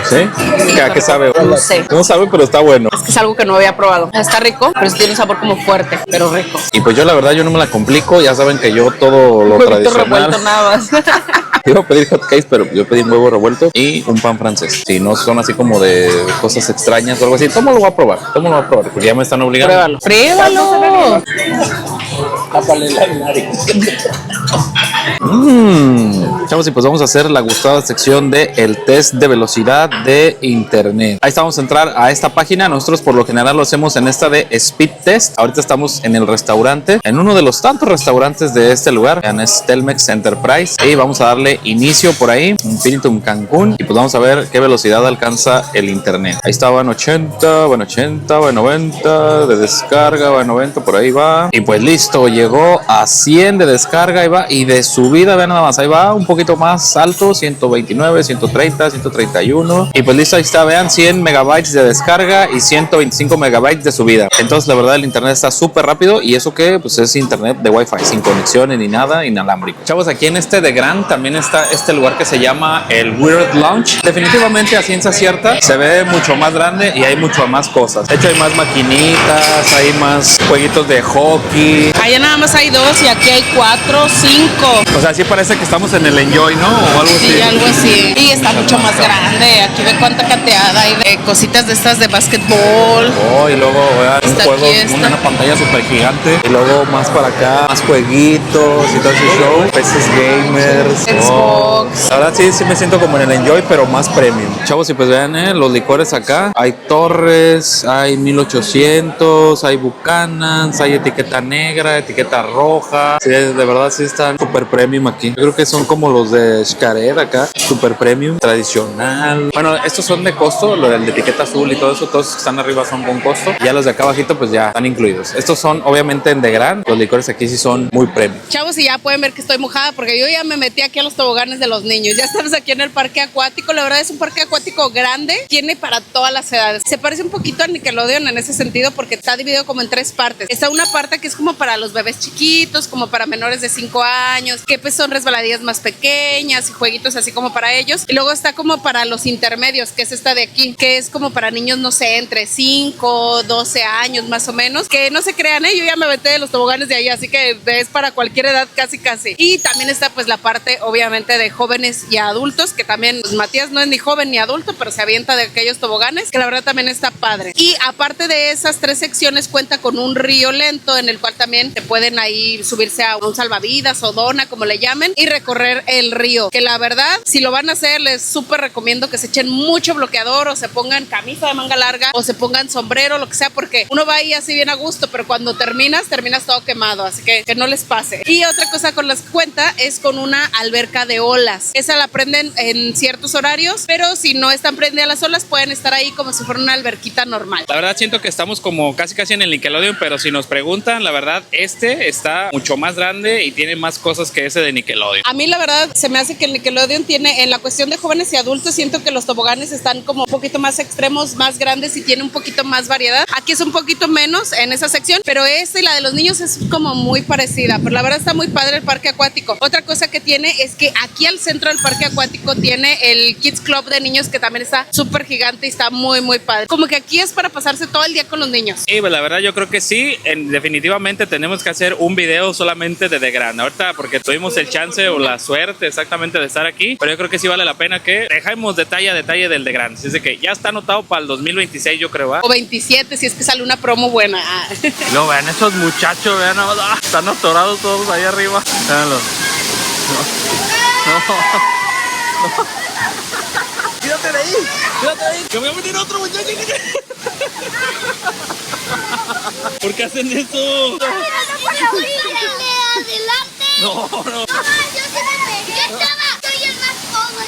¿Sí? ¿A qué sabe? No sé. No sabe, pero está bueno. Es que es algo que no había probado. Está rico, pero sí tiene un sabor como fuerte, pero rico. Y pues yo la verdad yo no me la complico, ya saben que yo todo lo Huevito tradicional. revuelto nada más. Iba a pedir hot cakes, pero yo pedí un huevo revuelto y un pan francés. Si no son así como de cosas extrañas o algo así, ¿cómo lo voy a probar? ¿Cómo lo voy a probar? Porque ya me están obligando. Pruébalo. Chavos, y pues vamos a hacer la gustada sección de el test de velocidad de internet. Ahí está, vamos a entrar a esta página. Nosotros por lo general lo hacemos en esta de Speed Test. Ahorita estamos en el restaurante, en uno de los tantos restaurantes de este lugar, en Telmex Enterprise. Y vamos a darle inicio por ahí, Infinitum Cancún. Y pues vamos a ver qué velocidad alcanza el internet. Ahí está, va en 80, va en 80, va en 90, de descarga, va en 90, por ahí va. Y pues listo, llegó a 100 de descarga, ahí va. Y de subida, vean nada más, ahí va un poquito más alto, 129, 130, 131. Y pues listo, ahí está, vean, 100 megabytes de descarga y 125 megabytes de subida. Entonces la verdad el internet está súper rápido y eso que pues es internet de Wi-Fi, sin conexiones ni nada, inalámbrico. Chavos, aquí en este de Grand también está este lugar que se llama el Weird Lounge. Definitivamente a ciencia cierta se ve mucho más grande y hay mucho más cosas. De hecho hay más maquinitas, hay más jueguitos de hockey. Allá nada más hay 2 y aquí hay 4, 5. O sea, sí parece que estamos en el Enjoy, ¿no? O algo así. Sí, algo así. Y está mucho más grande. Aquí ve cuánta cateada hay de cositas de estas de básquetbol. Oh, y luego vean, un Está juego, aquí esta. una pantalla súper gigante. Y luego más para acá, más jueguitos y todo ese show. PCs gamers. Xbox. Ahora sí me siento como en el Enjoy, pero más premium. Chavos, y pues vean, los licores acá. Hay Torres, hay 1800, hay Buchanan's, hay etiqueta negra, etiqueta roja. Sí, de verdad sí están súper premium aquí. Yo creo que son como los de Xcaret acá, super premium, tradicional. Bueno, estos son de costo, lo del de etiqueta azul y todo eso, todos los que están arriba son con costo. Ya los de acá abajito pues ya están incluidos. Estos son obviamente en de gran, los licores aquí sí son muy premium. Chavos, y ya pueden ver que estoy mojada porque yo ya me metí aquí a los toboganes de los niños. Ya estamos aquí en el parque acuático. La verdad es un parque acuático grande, tiene para todas las edades. Se parece un poquito a Nickelodeon en ese sentido porque está dividido como en 3 partes. Está una parte que es como para los bebés chiquitos, como para menores de 5 años, que pues son resbaladillas más pequeñas y jueguitos así como para ellos. Y luego está como para los intermedios, que es esta de aquí, que es como para niños, no sé, entre 5, 12 años más o menos. Que no se crean, yo ya me metí de los toboganes de ahí, así que es para cualquier edad casi. Y también está pues la parte obviamente de jóvenes y adultos, que también pues, Matías no es ni joven ni adulto, pero se avienta de aquellos toboganes, que la verdad también está padre. Y aparte de esas 3 secciones cuenta con un río lento en el cual también se pueden ahí subirse a un salvavidas o dona, como le llamen, y recorrer el río, que la verdad si lo van a hacer les súper recomiendo que se echen mucho bloqueador o se pongan camisa de manga larga o se pongan sombrero, lo que sea, porque uno va ahí así bien a gusto, pero cuando terminas todo quemado, así que no les pase. Y otra cosa con las que cuenta es con una alberca de olas. Esa la prenden en ciertos horarios, pero si no están prendidas las olas pueden estar ahí como si fuera una alberquita normal. La verdad siento que estamos como casi en el Nickelodeon, pero si nos preguntan, la verdad este está mucho más grande y tiene más cosas que ese de Nickelodeon. A mí la verdad se me hace que el Nickelodeon tiene, en la cuestión de jóvenes y adultos, siento que los toboganes están como un poquito más extremos, más grandes y tiene un poquito más variedad. Aquí es un poquito menos en esa sección, pero esta y la de los niños es como muy parecida, pero la verdad está muy padre el parque acuático. Otra cosa que tiene es que aquí al centro del parque acuático tiene el Kids Club de niños, que también está súper gigante y está muy muy padre. Como que aquí es para pasarse todo el día con los niños. Y pues la verdad yo creo que sí, definitivamente tenemos que hacer un video solamente de The Grand ahorita, porque tuvimos el chance o la suerte exactamente de estar aquí, pero yo creo que sí vale la pena que dejemos detalle a detalle del The Grand. Así que ya está anotado para el 2026, yo creo, ¿eh? O 27 si es que sale una promo buena. No, vean esos muchachos, vean, están atorados todos ahí arriba. Véanlos. No. Quítate de ahí, que voy a venir otro muchacho. ¿Por qué hacen eso? Adelante. No. Yo sí me pegué. Yo soy el más pobre.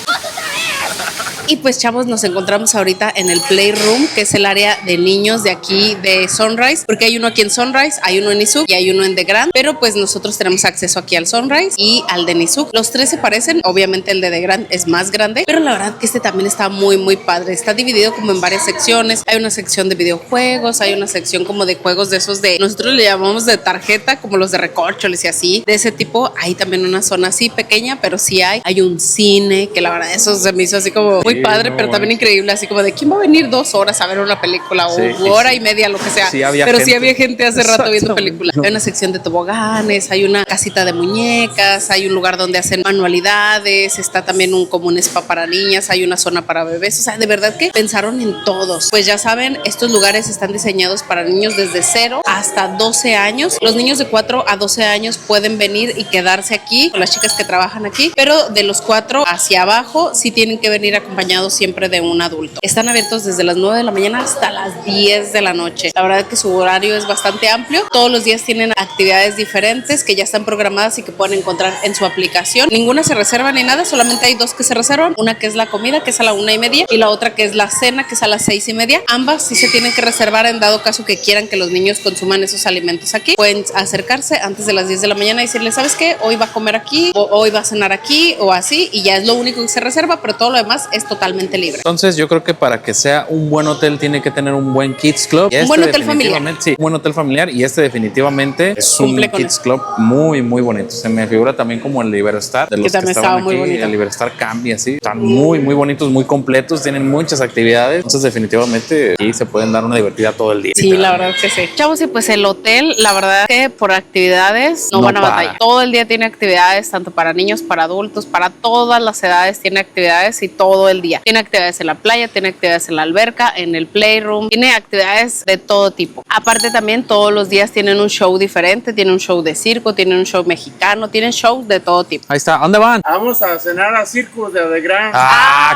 ¡Otra vez! Y pues chavos, nos encontramos ahorita en el Playroom, que es el área de niños de aquí de Sunrise, porque hay uno aquí en Sunrise, hay uno en Nizuc y hay uno en The Grand, pero pues nosotros tenemos acceso aquí al Sunrise y al de Nizuc. Los tres se parecen, obviamente el de The Grand es más grande, pero la verdad que este también está muy muy padre. Está dividido como en varias secciones. Hay una sección de videojuegos, hay una sección como de juegos de esos de, nosotros le llamamos de tarjeta, como los de recorcholis y así, de ese tipo. Hay también una zona así pequeña, pero sí hay un cine, que la verdad eso se me hizo así como muy padre, pero también increíble, así como de quién va a venir 2 horas a ver una película o hora y media, lo que sea. Sí había pero gente. sí había gente hace rato viendo películas. Hay una sección de toboganes, hay una casita de muñecas, hay un lugar donde hacen manualidades, está también como un spa para niñas, hay una zona para bebés. O sea, de verdad que pensaron en todos. Pues ya saben, estos lugares están diseñados para niños desde 0 hasta 12 años. Los niños de 4 a 12 años pueden venir y quedarse aquí con las chicas que trabajan aquí, pero de los 4 hacia abajo sí tienen que venir acompañados siempre de un adulto. Están abiertos desde las 9 de la mañana hasta las 10 de la noche. La verdad es que su horario es bastante amplio. Todos los días tienen actividades diferentes que ya están programadas y que pueden encontrar en su aplicación. Ninguna se reserva ni nada, solamente hay 2 que se reservan. Una que es la comida, que es a la 1:30, y la otra que es la cena, que es a las 6:30. Ambas sí se tienen que reservar en dado caso que quieran que los niños consuman esos alimentos aquí. Pueden acercarse antes de las 10 de la mañana y decirle, ¿sabes qué? Hoy va a comer aquí, o hoy va a cenar aquí, o así, y ya es lo único que se reserva, pero todo lo demás es totalmente libre. Entonces yo creo que para que sea un buen hotel tiene que tener un buen Kids Club. Un buen hotel familiar. Sí, un buen hotel familiar, y este definitivamente es un Kids Club muy muy bonito. Se me figura también como el Liberstar, de los que estaban aquí. El Liberstar cambia así. Están muy muy bonitos, muy completos, tienen muchas actividades. Entonces definitivamente aquí se pueden dar una divertida todo el día. Sí, la verdad que sí. Chavos, y pues el hotel, la verdad que por actividades no van a batallar. Todo el día tiene actividades, tanto para niños, para adultos, para todas las edades tiene actividades, y todo el día. Tiene actividades en la playa, tiene actividades en la alberca, en el Playroom, tiene actividades de todo tipo. Aparte también todos los días tienen un show diferente, tienen un show de circo, tienen un show mexicano, tienen shows de todo tipo. Ahí está. ¿A dónde van? Vamos a cenar a Circus de The Grand.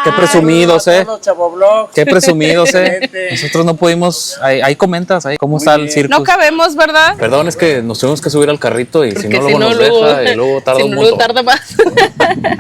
Qué presumidos, Chavoblog. Qué presumidos, Nosotros no pudimos. Ahí comentas, ahí cómo está el circo. No cabemos, ¿verdad? Perdón, es que nos tuvimos que subir al carrito y Porque si no, luego nos deja y luego tarda un montón. Tarda más.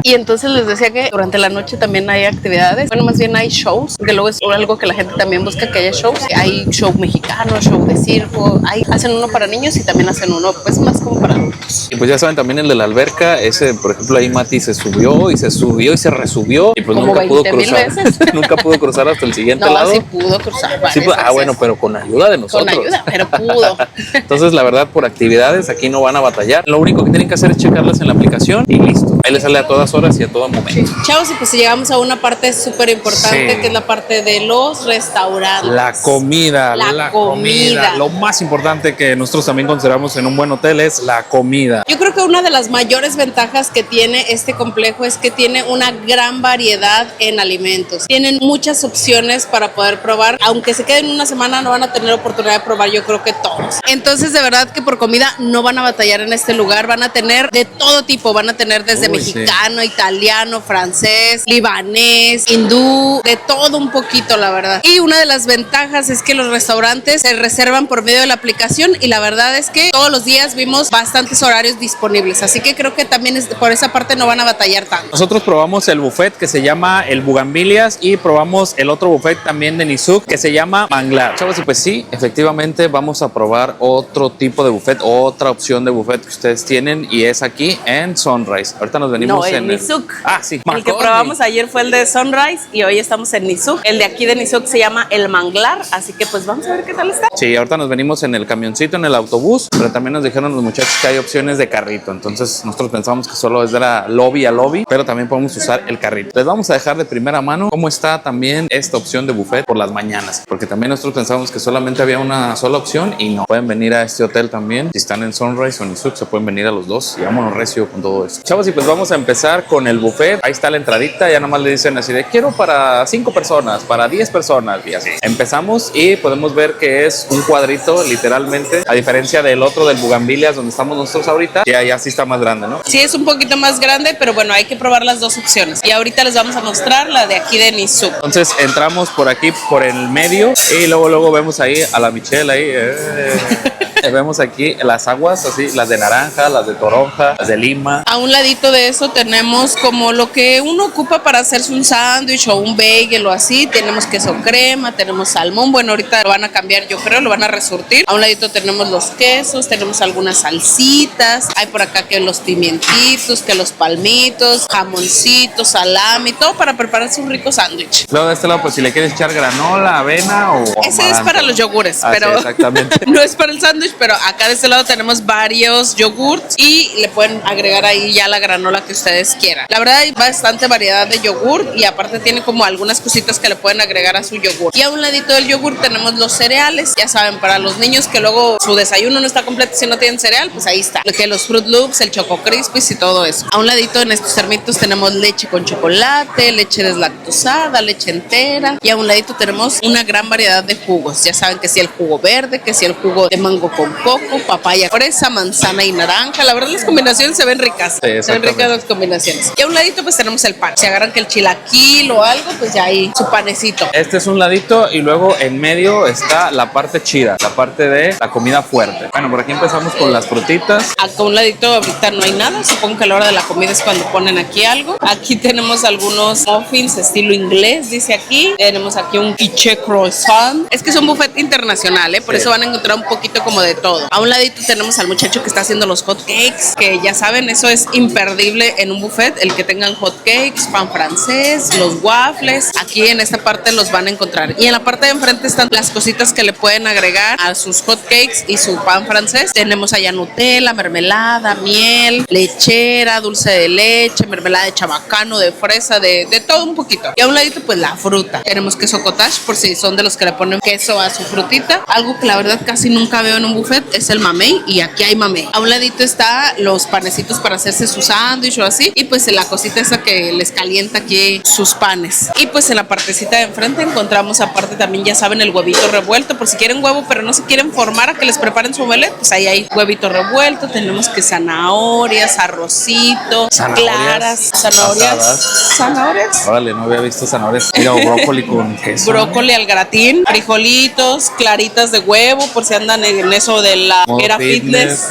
Y entonces les decía que durante la noche también hay actividades. Bueno, más bien hay shows, que luego es algo que la gente también busca, que haya shows. Hay show mexicano, show de circo. Hacen uno para niños y también hacen uno pues más como para adultos. Y pues ya saben, también el de la alberca, ese, por ejemplo, ahí Mati se subió y se resubió y pues Como nunca pudo 20,000 cruzar. veces. Nunca pudo cruzar hasta el siguiente lado. Sí pudo cruzar. Sí, bueno, pero con ayuda de nosotros. Con ayuda, pero pudo. Entonces, la verdad, por actividades aquí no van a batallar. Lo único que tienen que hacer es checarlas en la aplicación y listo. Ahí les sale a todas horas y a todo momento. Chavos, y pues llegamos a una parte súper importante, Sí. que es la parte de los restaurantes. La comida, La comida. Lo más importante que nosotros también consideramos en un buen hotel es la comida. Yo creo que una de las mayores ventajas que tiene este complejo es que tiene una gran variedad en alimentos. Tienen muchas opciones para poder probar. Aunque se queden una semana, no van a tener oportunidad de probar, yo creo que todos. Entonces, de verdad que por comida no van a batallar en este lugar. Van a tener de todo tipo. Van a tener desde mexicano, italiano, francés, libanés, japonés, hindú, de todo un poquito, la verdad. Y una de las ventajas es que los restaurantes se reservan por medio de la aplicación y la verdad es que todos los días vimos bastantes horarios disponibles, así que creo que también por esa parte no van a batallar tanto. Nosotros probamos el buffet que se llama el Bugambilias y probamos el otro buffet también de Nizuc que se llama Manglar. Chavos, y pues sí, efectivamente vamos a probar otro tipo de buffet, otra opción de buffet que ustedes tienen y es aquí en Sunrise. Ahorita nos venimos en Nizuc. Sí, El que McCormick. probamos ayer fue el de Sunrise y hoy estamos en Nizuc. El de aquí de Nizuc se llama el Manglar, así que pues vamos a ver qué tal está. Sí, ahorita nos venimos en el camioncito, en el autobús, pero también nos dijeron los muchachos que hay opciones de carrito. Entonces nosotros pensamos que solo es de la lobby a lobby, pero también podemos usar el carrito. Les vamos a dejar de primera mano cómo está también esta opción de buffet por las mañanas, porque también nosotros pensábamos que solamente había una sola opción y no. Pueden venir a este hotel también. Si están en Sunrise o en Nizuc, se pueden venir a los dos y vámonos recio con todo eso. Chavos, y pues vamos a empezar con el buffet. Ahí está la entradita, ya nomás le dicen así de quiero para 5 personas, para 10 personas y así. Empezamos y podemos ver que es un cuadrito literalmente, a diferencia del otro del Bugambilias donde estamos nosotros ahorita, que allá sí está más grande, ¿no? Sí, es un poquito más grande, pero bueno, hay que probar las dos opciones. Y ahorita les vamos a mostrar la de aquí de Nizuc. Entonces entramos por aquí, por el medio y luego vemos ahí a la Michelle ahí. Vemos aquí las aguas, así, las de naranja, las de toronja, las de lima. A un ladito de eso tenemos como lo que uno ocupa para hacerse un sándwich o un bagel o así. Tenemos queso crema, tenemos salmón. Bueno, ahorita lo van a cambiar, yo creo, lo van a resurtir. A un ladito tenemos los quesos, tenemos algunas salsitas. Hay por acá que los pimientitos, que los palmitos, jamoncitos, salami, todo para prepararse un rico sándwich. Luego de este lado, pues si le quieres echar granola, avena o Ese amaranto. es para los yogures, pero Sí, exactamente. no es para el sándwich, pero acá de este lado tenemos varios yogurts y le pueden agregar ahí ya la granola que ustedes quieran. La verdad hay bastante variedad de yogurt y aparte tiene como algunas cositas que le pueden agregar a su yogur. Y a un ladito del yogur tenemos los cereales, ya saben, para los niños que luego su desayuno no está completo si no tienen cereal, pues ahí está. Lo que los Fruit Loops, el Choco Crispies y todo eso. A un ladito en estos termitos tenemos leche con chocolate, leche deslactosada, leche entera y a un ladito tenemos una gran variedad de jugos. Ya saben que si el jugo verde, que si el jugo de mango con coco, papaya, fresa, manzana y naranja. La verdad las combinaciones se ven ricas. Sí, se ven ricas las combinaciones. Y a un ladito pues tenemos el pan. Si agarran que el chilaquil o algo, pues ya hay su panecito. Este es un ladito y luego en medio está la parte chida, la parte de la comida fuerte. Bueno, por aquí empezamos con las frutitas. Acá a un ladito ahorita no hay nada. Supongo que a la hora de la comida es cuando ponen aquí algo. Aquí tenemos algunos muffins estilo inglés, dice aquí. Tenemos aquí un quiche croissant. Es que es un buffet internacional, por eso van a encontrar un poquito como de todo. A un ladito tenemos al muchacho que está haciendo los hot cakes, que ya saben, eso es imperdible en un buffet, el que tengan hot cakes, pan francés, los waffles. Aquí en esta parte los van a encontrar. Y en la parte de enfrente están las cositas que le pueden agregar a sus hot cakes y su pan francés. Tenemos allá Nutella, mermelada, miel, lechera, dulce de leche, mermelada de chabacano, de fresa, de todo un poquito. Y a un ladito pues la fruta. Tenemos queso cottage, por si son de los que le ponen queso a su frutita. Algo que la verdad casi nunca veo en un buffet es el mamey, y aquí hay mamey. A un ladito está los panecitos para hacerse su sándwich o así, y pues la cosita esa que les calienta aquí sus panes. Y pues en la partecita de enfrente encontramos aparte también, ya saben, el huevito revuelto, por si quieren huevo pero no se quieren formar a que les preparen su omelette, pues ahí hay huevito revuelto. Tenemos que zanahorias, arrocito, claras, zanahorias. Órale, no había visto zanahorias. Mira, brócoli con queso. Brócoli al gratín, frijolitos, claritas de huevo, por si andan en eso de la Modo era fitness.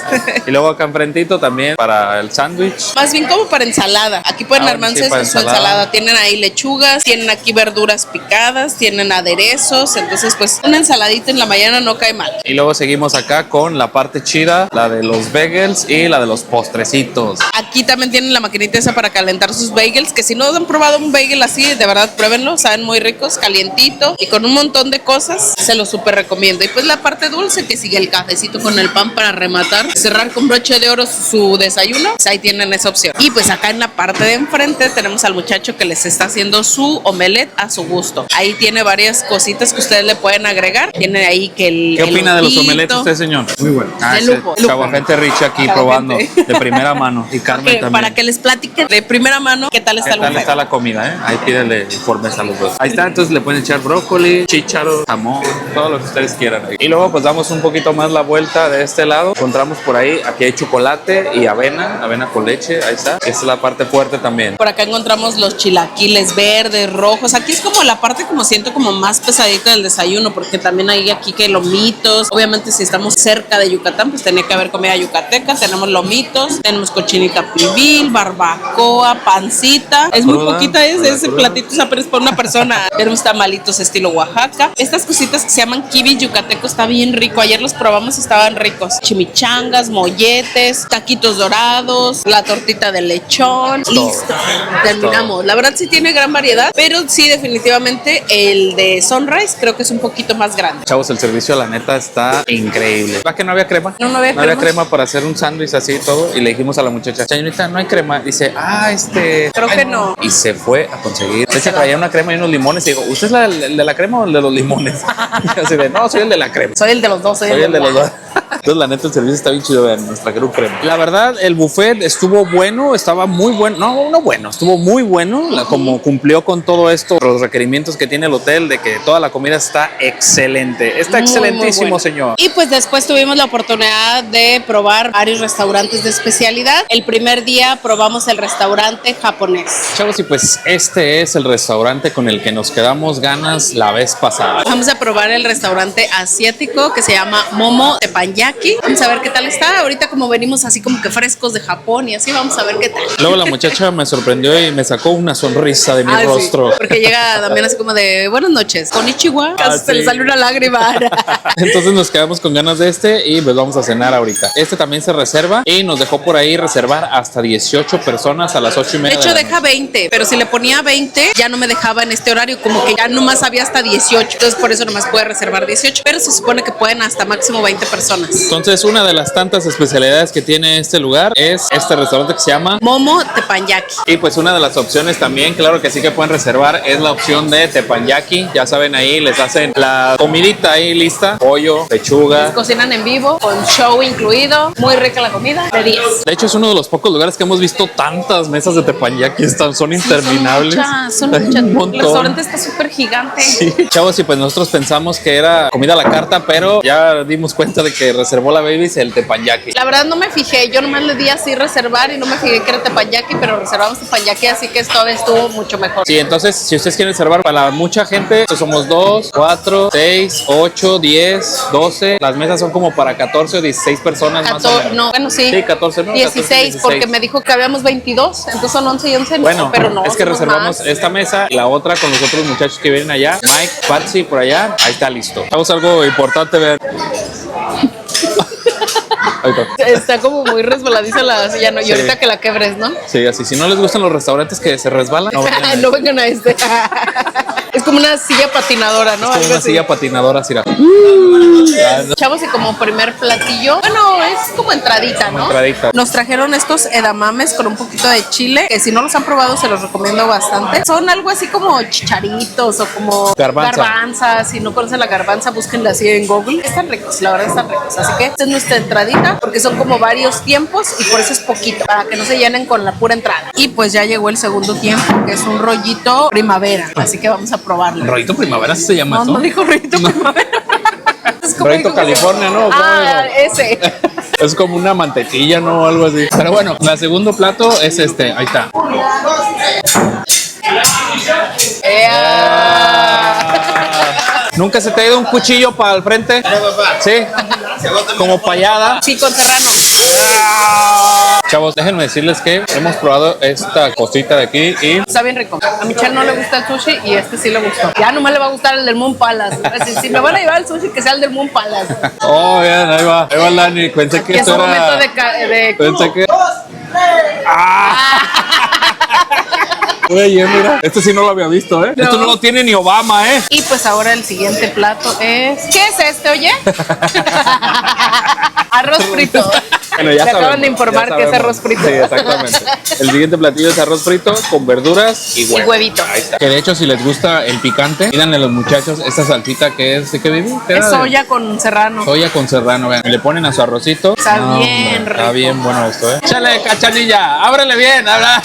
Y luego acá enfrentito también para el sándwich. Más bien como para ensalada. Aquí pueden Ah, armarse sí, para su ensalada. Tienen ahí lechugas, tienen aquí verduras picadas, tienen aderezos. Entonces, pues una ensaladita en la mañana no cae mal. Y luego seguimos acá con la parte chida, la de los bagels y la de los postrecitos. Aquí también tienen la maquinita esa para calentar sus bagels, que si no han probado un bagel así, de verdad pruébenlo, saben muy ricos, calientito y con un montón de cosas, se los súper recomiendo. Y pues la parte dulce, que sigue el cafecito con el pan para rematar, cerrar con broche de oro su desayuno, pues ahí tienen esa opción. Y pues acá en la parte de enfrente tenemos al muchacho que les está haciendo su omelette a su gusto. Ahí tiene varias cositas que ustedes le pueden agregar. Tiene ahí que el ¿Qué opina de los elotito. omelettes usted, señor? Muy bueno. De lujo, de lujo. Chavo, gente Rich aquí Chavo, probando gente. de primera mano. Y Carmen también. Para que les platique de primera mano qué tal está ¿Qué el tal buffet. está la comida, Ahí pídele informes a los dos. Ahí está, entonces le pueden echar brócoli, chícharo, jamón, todo lo que ustedes quieran. Y luego pues damos un poquito más más la vuelta de este lado, encontramos por ahí, aquí hay chocolate y avena con leche, ahí está. Esta es la parte fuerte también. Por acá encontramos los chilaquiles verdes, rojos. Aquí es como la parte como siento como más pesadita del desayuno, porque también hay aquí que lomitos. Obviamente si estamos cerca de Yucatán, pues tenía que haber comida yucateca. Tenemos lomitos, tenemos cochinita pibil, barbacoa, pancita. Es muy Cruda, poquita, ese cruda. platito es apenas para una persona. Tenemos tamalitos estilo Oaxaca. Estas cositas que se llaman kiwi yucateco está bien rico. Ayer los probamos, estaban ricos. Chimichangas, molletes, taquitos dorados, la tortita de lechón. Listo. Terminamos. La verdad sí tiene gran variedad, pero sí definitivamente el de Sunrise creo que es un poquito más grande. Chavos, el servicio la neta está increíble. ¿Va que no había crema? No había No había crema. crema para hacer un sándwich así y todo. Y le dijimos a la muchacha, señorita, no hay crema. Dice, Creo que no. Y se fue a conseguir. De hecho, traía una crema y unos limones. Y digo, ¿usted es el de la crema o el de los limones? Y así de, no, soy el de la crema. Soy el de los dos. Soy el de los dos. Entonces, la neta, el servicio está bien chido. Vean, nos trajeron crema. La verdad, el buffet estuvo bueno, estaba muy bueno. No bueno, estuvo muy bueno. Como cumplió con todo esto, los requerimientos que tiene el hotel de que toda la comida está excelente. Está Muy, muy excelentísimo, bueno. señor. Y pues después tuvimos la oportunidad de probar varios restaurantes de especialidad. El primer día probamos el restaurante japonés. Chavos, y pues este es el restaurante con el que nos quedamos ganas la vez pasada. Vamos a probar el restaurante asiático que se llama Momo Teppanyaki. Vamos a ver qué tal está. Ahorita como venimos así como que frescos de Japón y así, vamos a ver qué tal. Luego la muchacha me sorprendió y me sacó una sonrisa de mi Ah, sí, rostro. porque llega también así como de buenas noches. Konnichiwa. Casi se sí. le sale una lágrima. Entonces nos quedamos con ganas de este y pues vamos a cenar ahorita. Este también se reserva y nos dejó por ahí reservar hasta 18 personas a las 8:30. De hecho, la deja noche. 20, pero si le ponía 20, ya no me dejaba en este horario, como que ya nomás había hasta 18. Entonces, por eso nomás puede reservar 18, pero se supone que pueden hasta máximo 20 personas. Entonces, una de las tantas especialidades que tiene este lugar es este restaurante que se llama Momo Teppanyaki. y pues una de las opciones también, claro que sí que pueden reservar, es la opción de teppanyaki. Ya saben, ahí les hacen la comidita ahí lista, pollo, lechuga. Cocinan en vivo, con show incluido. Muy rica la comida, de 10. De hecho, es uno de los pocos lugares que hemos visto tantas mesas de teppanyaki, son interminables. Son Hay muchas. un El montón. restaurante está súper gigante. Sí. Chavos, y pues nosotros pensamos que era comida a la carta, pero ya dimos cuenta de que reservó la Babies el teppanyaki. La verdad no me fijé, yo nomás le di así reservar y no me fijé que era teppanyaki, pero reservamos teppanyaki, así que esta vez estuvo mucho mejor. Sí, entonces, si ustedes quieren reservar para mucha gente, pues somos 2, 4, 6, 8, 10, 12. Las mesas son como para 14 o 16 personas más o menos. No, bueno, sí. Sí, 14, ¿no? 16, 14, porque me dijo que habíamos 22, entonces son 11 y 11. Bueno, no, pero no, es que somos reservamos más. esta mesa y la otra con los otros muchachos que vienen allá. Mike, Patsy, por allá. Ahí está listo. Vamos a algo importante, vean. Ahí está. Está como muy resbaladiza la silla, ¿no? Y Sí. ahorita que la quebres, ¿no? Sí, así. Si no les gustan los restaurantes que se resbalan, no vayan a No vengan a este. Es como una silla patinadora, ¿no? como Algo una así. silla patinadora, así. Chavos, y como primer platillo, bueno, es como entradita, ¿no? entradita. Nos trajeron estos edamames con un poquito de chile, que si no los han probado se los recomiendo bastante. Son algo así como chicharitos o como Garbanza. garbanza. Si no conocen la garbanza, búsquenla así en Google. Están ricos, la verdad están ricos. Así que esta es nuestra entradita, porque son como varios tiempos y por eso es poquito, para que no se llenen con la pura entrada. Y pues ya llegó el segundo tiempo, que es un rollito primavera. Así que vamos a probarlo. Rollito primavera, ¿así se llama No, eso? no dijo rollito primavera. Es como Rollito dijo- California, ¿no? Ah, ese. Es como una mantequilla, ¿no? Algo así. Pero bueno, el segundo plato es este. Ahí está. ¿Nunca se te ha ido un cuchillo para el frente? Sí. Como payada. Sí, con serrano. Chavos, déjenme decirles que hemos probado esta cosita de aquí y Está bien rico. A Michelle no le gusta el sushi y este sí le gustó. Ya nomás le va a gustar el del Moon Palace. Así, si me van a llevar el sushi, que sea el del Moon Palace. oh, bien, ahí va el Dani. Pensé que Que es esto un momento era. de Pensé que. Oye, mira, este sí no lo había visto, ¿eh? No. Esto no lo tiene ni Obama, ¿eh? Y pues ahora el siguiente plato es... ¿Qué es este, oye? Arroz frito. Bueno, ya Se acaban sabemos, de informar ya que es sabemos. arroz frito. Sí, exactamente. El siguiente platillo es arroz frito con verduras y huevo. Y huevito. Ahí está. Que de hecho, si les gusta el picante, pídanle a los muchachos esta salsita que es de qué vive. Es soya con serrano. Soya con serrano, vean. Le ponen a su arrocito. Está No, bien hombre, rico. Está bien bueno esto, ¿eh? Échale, cachanilla. Ábrele bien, habla.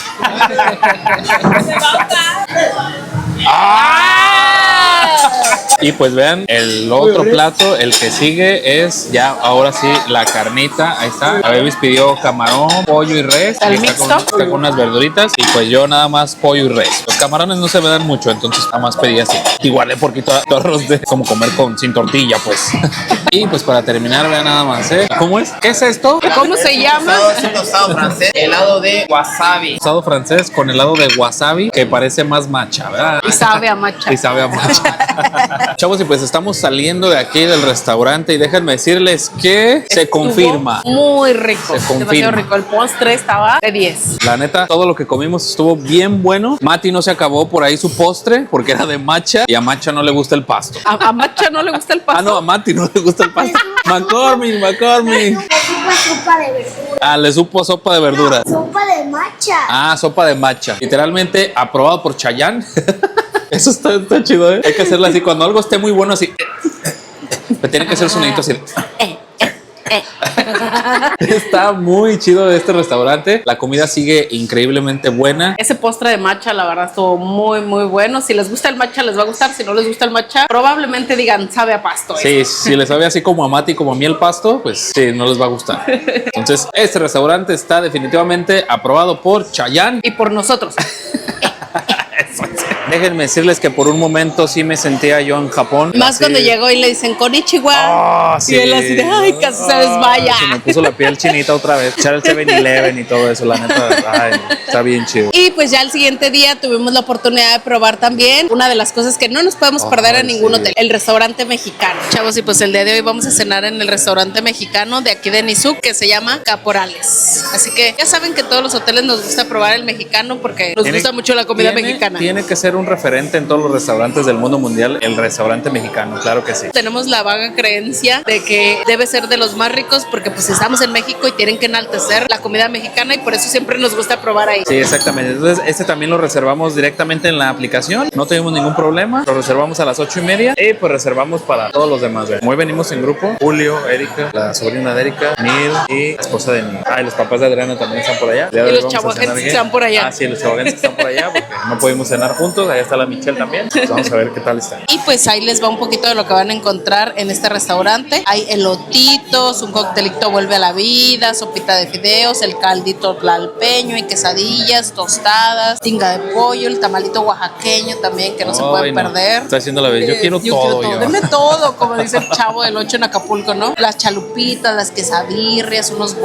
Y pues vean, el otro plato, el que sigue es ya ahora sí la carnita. Ahí está. A Babies pidió camarón, pollo y res. El Y está mixto. con unas verduritas. Y pues yo nada más pollo y res. Los camarones no se me dan mucho, entonces nada más pedí así. Igual le poquito arroz de como comer sin tortilla, pues. Y pues para terminar, vean nada más, ¿eh? ¿Cómo es? ¿Qué es esto? ¿Cómo se llama? Es un tostado francés, helado de wasabi. Asado francés con helado de wasabi que parece más matcha, ¿verdad? Y sabe a matcha. Y sabe a matcha. Chavos, y pues estamos saliendo de aquí del restaurante y déjenme decirles que se confirma. Muy rico. Se confirma. Demasiado rico. El postre estaba de 10. La neta, todo lo que comimos estuvo bien bueno. Mati no se acabó por ahí su postre porque era de matcha y a matcha no le gusta el pasto. ¿A matcha no le gusta el pasto? Ah, no, a Mati no le gusta el pasto. McCormick. Sopa de verdura. Ah, le supo sopa de verduras. Sopa de matcha. Ah, sopa de matcha. Literalmente aprobado por Chayanne. Eso está chido, ¿eh? Hay que hacerlo así. Cuando algo esté muy bueno, así. Tiene que hacer sonidito así. Está muy chido este restaurante. La comida sigue increíblemente buena. Ese postre de matcha, la verdad, estuvo muy, muy bueno. Si les gusta el matcha, les va a gustar. Si no les gusta el matcha, probablemente digan, sabe a pasto. Sí, si les sabe así como a Mati, como a mí el pasto, pues sí, no les va a gustar. Entonces, este restaurante está definitivamente aprobado por Chayanne. Y por nosotros. Déjenme decirles que por un momento sí me sentía yo en Japón. Más Así- cuando llegó y le dicen konnichiwa. Ah, sí. Y él así de, ay, casi se desmaya. Se me puso la piel chinita otra vez. Echar el 7-Eleven y todo eso, la neta. Ay, está bien chido. Y pues ya el siguiente día tuvimos la oportunidad de probar también una de las cosas que no nos podemos perder en ningún hotel, el restaurante mexicano. Chavos, y pues el día de hoy vamos a cenar en el restaurante mexicano de aquí de Nizuc que se llama Caporales. Así que ya saben que en todos los hoteles nos gusta probar el mexicano porque nos gusta mucho la comida mexicana. Tiene que ser un referente en todos los restaurantes del mundo mundial, el restaurante mexicano, claro que sí. Tenemos la vaga creencia de que debe ser de los más ricos porque pues estamos en México y tienen que enaltecer la comida mexicana y por eso siempre nos gusta probar ahí. Sí, exactamente. Entonces, este también lo reservamos directamente en la aplicación. No tuvimos ningún problema. Lo reservamos a las 8:30 y pues reservamos para todos los demás. Hoy venimos en grupo. Julio, Erika, la sobrina de Erika, Neil y la esposa de Neil. Ah, y los papás de Adriana también están por allá. Y los chavoagenses están por allá. Ah, sí, los chavoagenses están por allá porque no pudimos cenar juntos. Allá está la Michelle también. Pues vamos a ver qué tal está. Y pues ahí les va un poquito de lo que van a encontrar en este restaurante. Hay elotitos, un coctelito vuelve a la vida, sopita de fideos, el caldito tlalpeño y quesadillas, tostadas, tinga de pollo, el tamalito oaxaqueño también que no se pueden perder. Está haciendo la vez. Yo quiero todo. Deme todo, como dice el Chavo del 8 en Acapulco, ¿no? Las chalupitas, las quesadillas, unos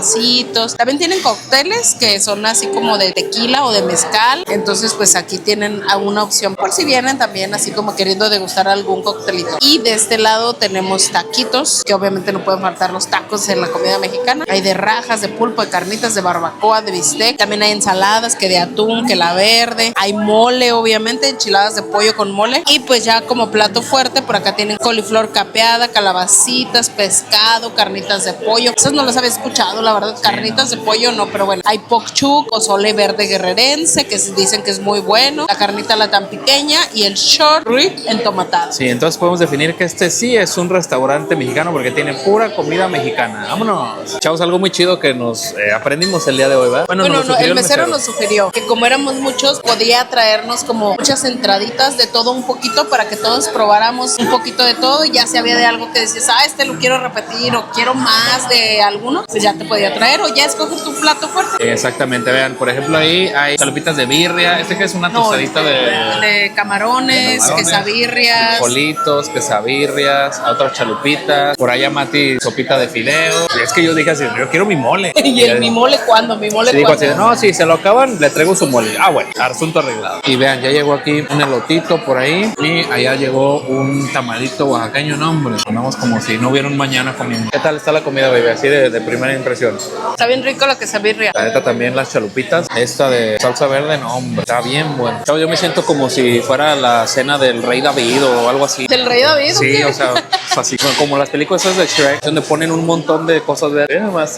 volcancitos. También tienen cócteles que son así como de tequila o de mezcal. Entonces, pues aquí tienen alguna opción por si vienen también así como queriendo degustar algún coctelito. Y de este lado tenemos taquitos, que obviamente no pueden faltar los tacos en la comida mexicana. Hay de rajas, de pulpo, de carnitas, de barbacoa, de bistec. También hay ensaladas, que de atún, que la verde. Hay mole, obviamente, enchiladas de pollo con mole. Y pues ya como plato fuerte, por acá tienen coliflor capeada, calabacitas, pescado, carnitas de pollo. Esas no las había escuchado, la verdad. Carnitas de pollo no, pero bueno. Hay pokchuk, pozole verde guerrerense, que dicen que es muy bueno. La carnita la tan pequeña y el short rib entomatado. Sí, entonces podemos definir que este sí es un restaurante mexicano porque tiene pura comida mexicana. Vámonos. Chavos, algo muy chido que nos aprendimos el día de hoy, ¿verdad? Bueno, nos lo no, sugirió el mesero nos sugirió que como éramos muchos, podía traernos como muchas entraditas de todo un poquito para que todos probáramos un poquito de todo y ya si había de algo que decías, este lo quiero repetir o quiero más de alguno, pues ya te podía traer o ya escoger tu plato fuerte. Exactamente, vean, por ejemplo ahí hay chalupitas de birria, que es una tostadita de camarones, quesabirrias, frijolitos, quesabirrias, otras chalupitas, por allá Mati sopita de fideo. Y es que yo dije así, yo quiero mi mole. ¿Y mi mole cuándo? ¿Mi mole Sí, digo así, cuándo? no, si se lo acaban, le traigo su mole. Ah, bueno, asunto arreglado. Y vean, ya llegó aquí un elotito por ahí y allá llegó un tamalito oaxaqueño, no hombre. Sonamos como si no hubiera un mañana comiendo. ¿Qué tal está la comida, baby? Así de primera impresión. Está bien rico la quesabirria. La neta también las chalupitas. Esta de salsa verde, no hombre, está bien bueno. Chavo, yo me siento como si fuera la cena del Rey David o algo así. ¿Del Rey David? Sí, ¿qué? o sea, así como las películas esas de Shrek, donde ponen un montón de cosas de... Mira nomás.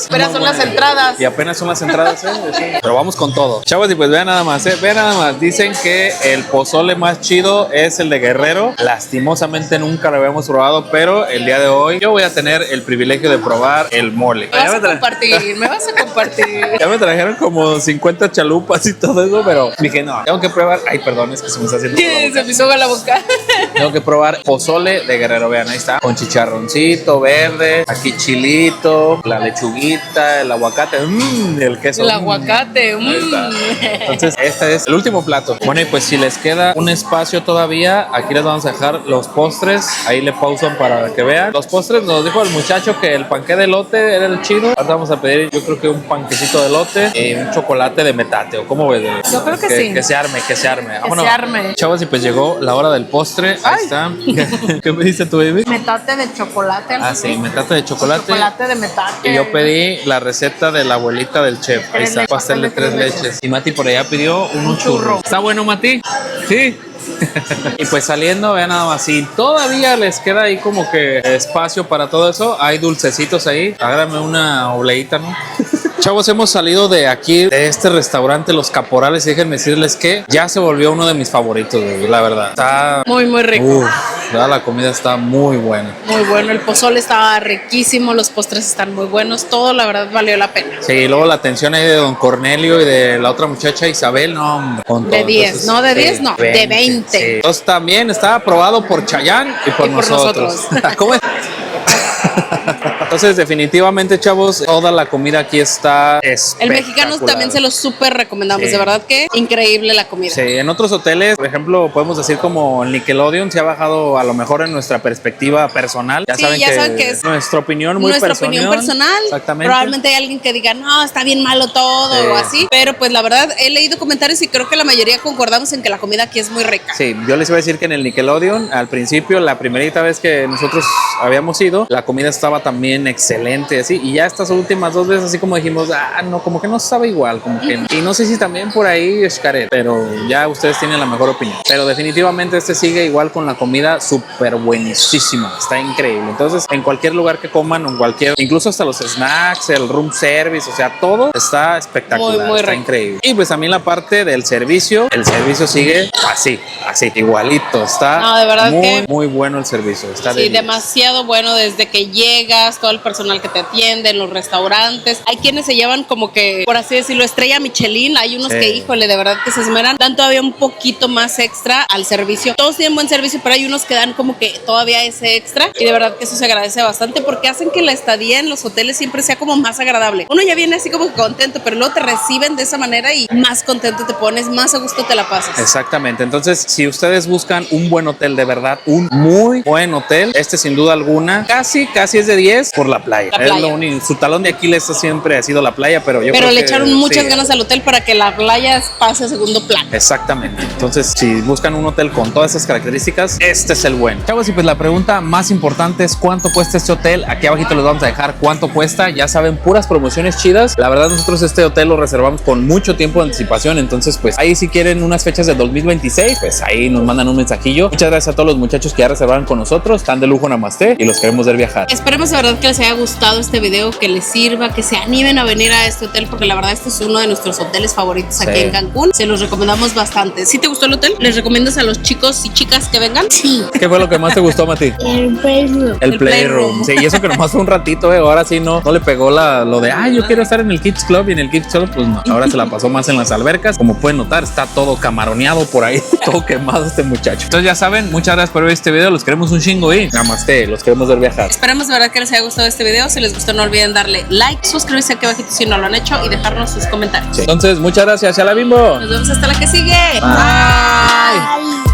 Pero son las entradas. Y apenas son las entradas, sí. Pero vamos con todo. Chavos, y pues vean nada más, vean nada más. Dicen que el pozole más chido es el de Guerrero. Lastimosamente nunca lo habíamos probado, pero el día de hoy yo voy a tener el privilegio de probar el mole. Me vas a compartir. Ya me trajeron como 50 chalupas y todo eso, pero dije, no, tengo que probar. Ay, perdón, es que se me está haciendo agua la boca. Se me hizo agua la boca. Tengo que probar pozole de Guerrero, vean, ahí está, con chicharroncito verde, aquí chilito, la lechuguita, el aguacate, el queso. El aguacate. Ahí está. Entonces, este es el último plato. Bueno, y pues si les queda un espacio todavía, aquí les vamos a dejar los postres, ahí le pausan para que vean. Los postres nos dijo el muchacho que el panqué de elote era el chido. Ahora vamos a pedir, yo creo que un panquecito de elote y un chocolate de metate, ¿o cómo ves? Yo creo que sí. Que se arme. Se arme. Chavos, y pues llegó la hora del postre. Ahí está. ¿Qué me dice tu baby? Metate de chocolate. Ah, sí, metate de chocolate. Chocolate de metate. Y yo pedí la receta de la abuelita del chef. Ahí está, pastel de 3 leches. Y Mati por allá pidió un churro. ¿Está bueno, Mati? Sí. Y pues saliendo, vean nada más, si todavía les queda ahí como que espacio para todo eso, hay dulcecitos ahí. Hágame una obleita, ¿no? Chavos, hemos salido de aquí, de este restaurante Los Caporales, y déjenme decirles que ya se volvió uno de mis favoritos, la verdad. Está muy, muy rico. Uf, la comida está muy buena. Muy bueno, el pozole estaba riquísimo, los postres están muy buenos, todo la verdad valió la pena. Sí, y luego la atención ahí de don Cornelio y de la otra muchacha Isabel, no, hombre, con todo. De 10, entonces, no de 10, sí, no, de 20. Sí. Entonces también está aprobado por Chayanne y por nosotros. ¿Cómo es? Entonces, definitivamente, chavos, toda la comida aquí está espectacular. El mexicano también se lo súper recomendamos, Sí. de verdad que increíble la comida. Sí, en otros hoteles, por ejemplo, podemos decir como el Nickelodeon se ha bajado a lo mejor en nuestra perspectiva personal. Ya Sí, saben ya que saben que es nuestra opinión muy nuestra personal. opinión personal. Exactamente. Probablemente hay alguien que diga, no, está bien malo todo Sí. o así. Pero pues la verdad, he leído comentarios y creo que la mayoría concordamos en que la comida aquí es muy rica. Sí, yo les iba a decir que en el Nickelodeon, al principio, la primerita vez que nosotros habíamos ido, la comida estaba también excelente, así, y ya estas últimas 2 veces así como dijimos, no, como que no sabe igual, como que, y no sé si también por ahí es caret, pero ya ustedes tienen la mejor opinión. Pero definitivamente este sigue igual con la comida súper buenísima, está increíble. Entonces, en cualquier lugar que coman, o en cualquier, incluso hasta los snacks, el room service, o sea, todo está espectacular, Muy, muy está rico. increíble. Y pues también la parte del servicio, el servicio sigue así, igualito, está No, de verdad muy, que- muy bueno el servicio, está Sí, de 10. demasiado bueno desde que llegas, todo el personal que te atiende, en los restaurantes. Hay quienes se llevan como que, por así decirlo, estrella Michelin. Hay unos Sí. que, híjole, de verdad que se esmeran. Dan todavía un poquito más extra al servicio. Todos tienen buen servicio, pero hay unos que dan como que todavía ese extra. Y de verdad que eso se agradece bastante porque hacen que la estadía en los hoteles siempre sea como más agradable. Uno ya viene así como contento, pero luego te reciben de esa manera y más contento te pones, más a gusto te la pasas. Exactamente, entonces si ustedes buscan un buen hotel de verdad, un muy buen hotel, este sin duda alguna, casi es de 10 por la playa. La Es playa. lo único, su talón de Aquiles siempre ha sido la playa, pero yo Pero creo le que echaron muchas sí. ganas al hotel para que la playa pase a segundo plano. Exactamente. Entonces, si buscan un hotel con todas esas características, este es el bueno. Chavos, y pues la pregunta más importante es ¿cuánto cuesta este hotel? Aquí abajito les vamos a dejar cuánto cuesta. Ya saben, puras promociones chidas. La verdad, nosotros este hotel lo reservamos con mucho tiempo de anticipación. Entonces, pues ahí si quieren unas fechas de 2026, pues ahí nos mandan un mensajillo. Muchas gracias a todos los muchachos que ya reservaron con nosotros. Están de lujo, namaste, y los queremos ver viajar. Esperemos de verdad que les haya gustado este video, que les sirva, que se animen a venir a este hotel, porque la verdad este es uno de nuestros hoteles favoritos aquí Sí. en Cancún. Se los recomendamos bastante. ¿Sí te gustó el hotel? ¿Les recomiendas a los chicos y chicas que vengan? Sí. ¿Qué fue lo que más te gustó, Mati? El playroom. El El Playroom. Playroom. Sí, y eso que nomás fue un ratito, ahora sí no le pegó lo de, yo quiero estar en el Kids Club, y en el Kids Club, pues no. Ahora se la pasó más en las albercas. Como pueden notar, está todo camaroneado por ahí, todo quemado este muchacho. Entonces ya saben, muchas gracias por ver este video, los queremos un chingo y namaste, los queremos ver viajar. Esperemos de verdad que les haya gustado este video. Si les gustó, no olviden darle like, suscribirse aquí abajito si no lo han hecho y dejarnos sus comentarios. Entonces, muchas gracias, ya la bimbo. Nos vemos hasta la que sigue. Bye. Bye.